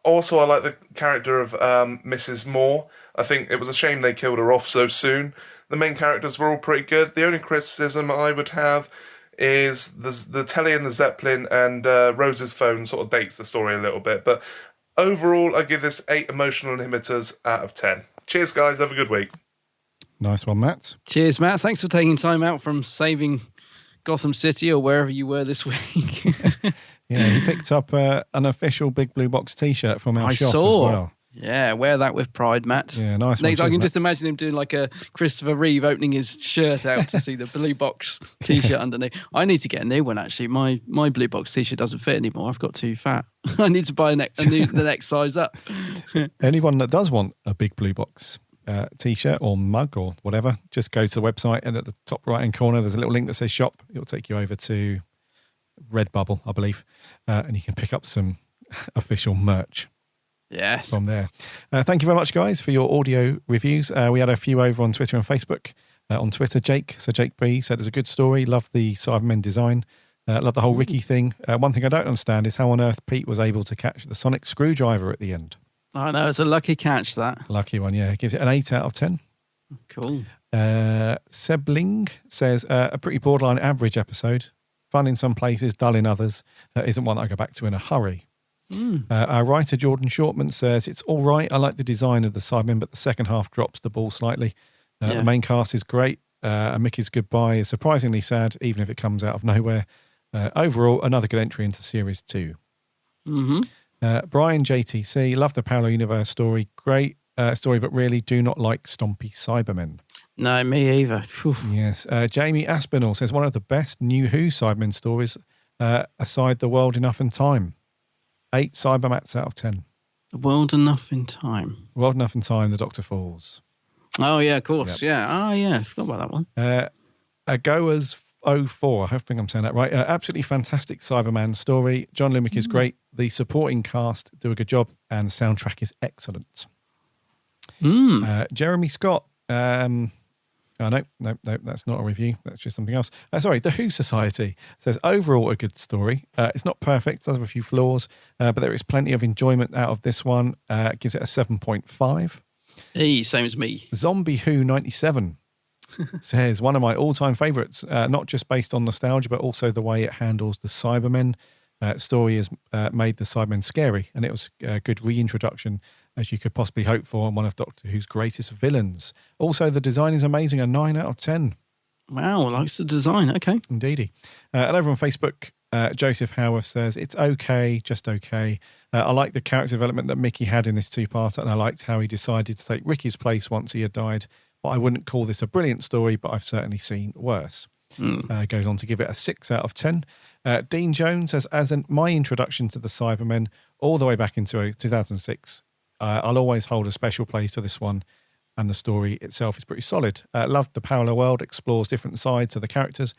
Also, I like the character of Mrs. Moore. I think it was a shame they killed her off so soon. The main characters were all pretty good. The only criticism I would have is the telly and the Zeppelin and Rose's phone sort of dates the story a little bit. But overall, I give this 8 emotional inhibitors out of 10. Cheers, guys. Have a good week. Nice one, Matt. Cheers, Matt. Thanks for taking time out from saving Gotham City or wherever you were this week. Yeah, he picked up an official Big Blue Box t-shirt from our shop as well. Yeah, wear that with pride, Matt. Yeah, nice one. I can just imagine him doing like a Christopher Reeve opening his shirt out to see the Blue Box t-shirt underneath. I need to get a new one, actually. My Blue Box t-shirt doesn't fit anymore. I've got too fat. I need to buy the next size up. Anyone that does want a Big Blue Box t-shirt or mug or whatever, just go to the website, and at the top right-hand corner, there's a little link that says shop. It'll take you over to Redbubble, I believe, and you can pick up some official merch. Yes. From there. Thank you very much, guys, for your audio reviews. We had a few over on Twitter and Facebook. On Twitter, Jake B said it's a good story. Love the Cybermen design. Love the whole Ricky thing. One thing I don't understand is how on earth Pete was able to catch the sonic screwdriver at the end. I know, it's a lucky catch, that. Lucky one, yeah. Gives it an 8 out of 10. Cool. Sebling says a pretty borderline average episode. Fun in some places, dull in others. Isn't one that I go back to in a hurry. Our writer Jordan Shortman says it's all right. I like the design of the Cybermen, but the second half drops the ball slightly. The main cast is great. Mickey's goodbye is surprisingly sad, even if it comes out of nowhere. Overall, another good entry into Series 2. Brian JTC, love the parallel universe story. Great story, but really do not like Stompy Cybermen. No, me either. Whew. Yes. Jamie Aspinall says one of the best New Who Cybermen stories aside The World Enough in Time. 8 Cybermats out of 10. The World Enough in Time. World Enough in Time, The Doctor Falls. Oh, yeah, of course. Yep. Yeah. Oh, yeah. I forgot about that one. Agoas 04. I think I'm saying that right. Absolutely fantastic Cyberman story. John Lumick is great. The supporting cast do a good job, and the soundtrack is excellent. Jeremy Scott. No, that's not a review. That's just something else. Sorry, The Who Society says, overall a good story. It's not perfect, does have a few flaws, but there is plenty of enjoyment out of this one. Gives it a 7.5. Hey, same as me. Zombie Who 97 says, one of my all-time favourites, not just based on nostalgia, but also the way it handles the Cybermen. Story has made the Cybermen scary, and it was a good reintroduction as you could possibly hope for, and one of Doctor Who's greatest villains. Also, the design is amazing, a 9 out of 10. Wow, likes the design. Okay. Indeedy. And over on Facebook, Joseph Howarth says, it's okay, just okay. I like the character development that Mickey had in this two-parter, and I liked how he decided to take Ricky's place once he had died. But I wouldn't call this a brilliant story, but I've certainly seen worse. Goes on to give it a 6 out of 10. Dean Jones says, my introduction to the Cybermen all the way back into 2006, I'll always hold a special place to this one, and the story itself is pretty solid. Loved the parallel world, explores different sides of the characters,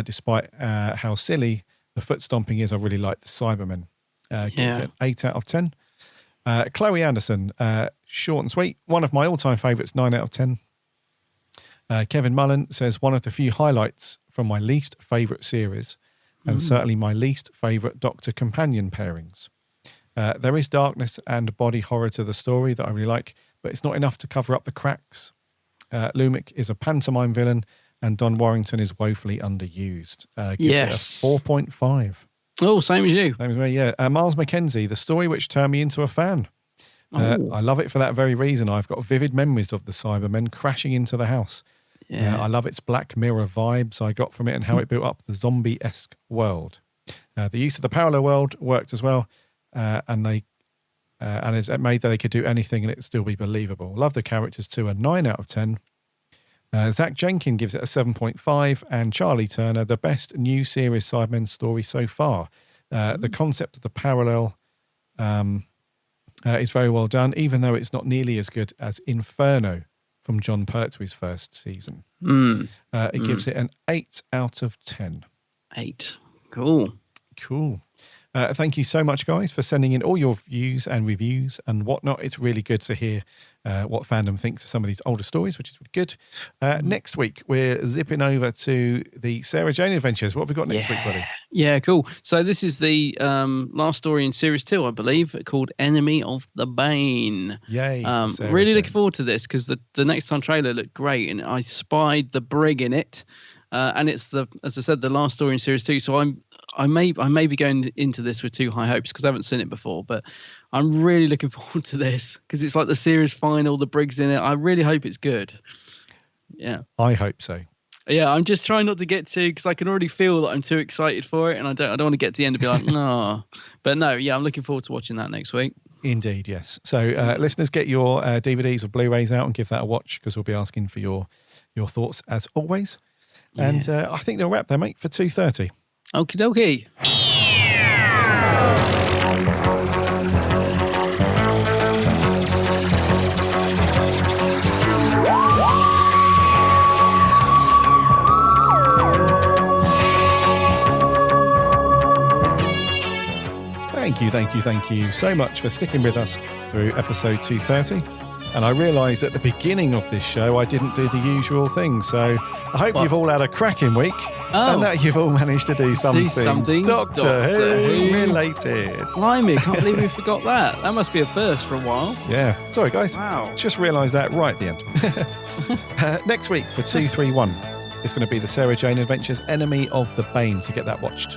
despite how silly the foot stomping is. I really like the Cybermen. Gives it 8 out of 10. Chloe Anderson, short and sweet. One of my all-time favourites, 9 out of 10. Kevin Mullen says, one of the few highlights from my least favourite series, and certainly my least favourite Doctor companion pairings. There is darkness and body horror to the story that I really like, but it's not enough to cover up the cracks. Lumic is a pantomime villain, and Don Warrington is woefully underused. Gives it a 4.5. Oh, same as you. Same as me, yeah. Miles McKenzie, the story which turned me into a fan. I love it for that very reason. I've got vivid memories of the Cybermen crashing into the house. Yeah. I love its Black Mirror vibes I got from it and how it built up the zombie-esque world. The use of the parallel world worked as well, and it made that they could do anything and it still be believable. Love the characters too, a 9 out of 10. Zach Jenkins gives it a 7.5, and Charlie Turner, the best new series Cybermen story so far. The concept of the parallel is very well done, even though it's not nearly as good as Inferno from John Pertwee's first season. It gives it an 8 out of 10. 8. Cool. Thank you so much, guys, for sending in all your views and reviews and whatnot. It's really good to hear what fandom thinks of some of these older stories, which is really good. Next week, we're zipping over to the Sarah Jane Adventures. What have we got next week, buddy? Yeah, cool. So this is the last story in Series 2, I believe, called Enemy of the Bane. Yay. Really looking forward to this because the Next Time trailer looked great, and I spied the brig in it. And it's as I said, the last story in Series 2. So I may be going into this with too high hopes because I haven't seen it before, but I'm really looking forward to this because it's like the series final, the brig's in it. I really hope it's good. Yeah. I hope so. Yeah, I'm just trying not to get too, because I can already feel that I'm too excited for it, and I don't want to get to the end and be like, no. But no, yeah, I'm looking forward to watching that next week. Indeed, yes. So listeners, get your DVDs or Blu-rays out and give that a watch because we'll be asking for your thoughts as always. Yeah. And I think they'll wrap there, mate, for 2:30. Okie dokie. Thank you so much for sticking with us through episode 230. And I realised at the beginning of this show I didn't do the usual thing. So I hope you've all had a cracking week and that you've all managed to do something Doctor Who related. Blimey, can't believe we forgot that. That must be a first for a while. Yeah. Sorry, guys. Wow. Just realised that right at the end. Next week for 231, it's going to be the Sarah Jane Adventures Enemy of the Bane. So get that watched.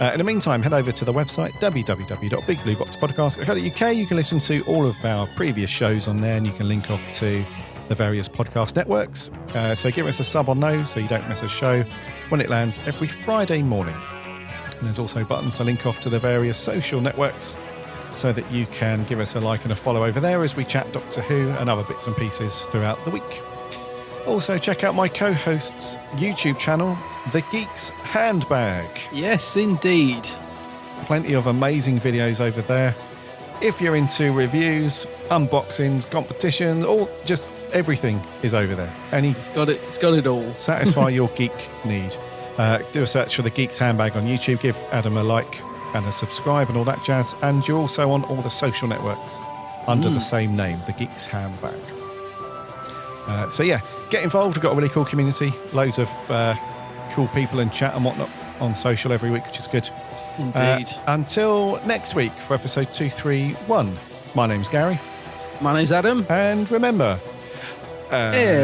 In the meantime, head over to the website, www.bigblueboxpodcast.co.uk. You can listen to all of our previous shows on there, and you can link off to the various podcast networks. So give us a sub on those so you don't miss a show when it lands every Friday morning. And there's also buttons to link off to the various social networks so that you can give us a like and a follow over there as we chat Doctor Who and other bits and pieces throughout the week. Also, check out my co-host's YouTube channel, The Geek's Handbag. Yes, indeed. Plenty of amazing videos over there. If you're into reviews, unboxings, competitions, or just everything is over there. It's got it all. Satisfy your geek need. Do a search for The Geek's Handbag on YouTube. Give Adam a like and a subscribe and all that jazz. And you're also on all the social networks under the same name, The Geek's Handbag. So yeah, get involved. We've got a really cool community. Loads of cool people and chat and whatnot on social every week, which is good. Indeed. Until next week for episode 231. My name's Gary. My name's Adam. And remember... Allons-y.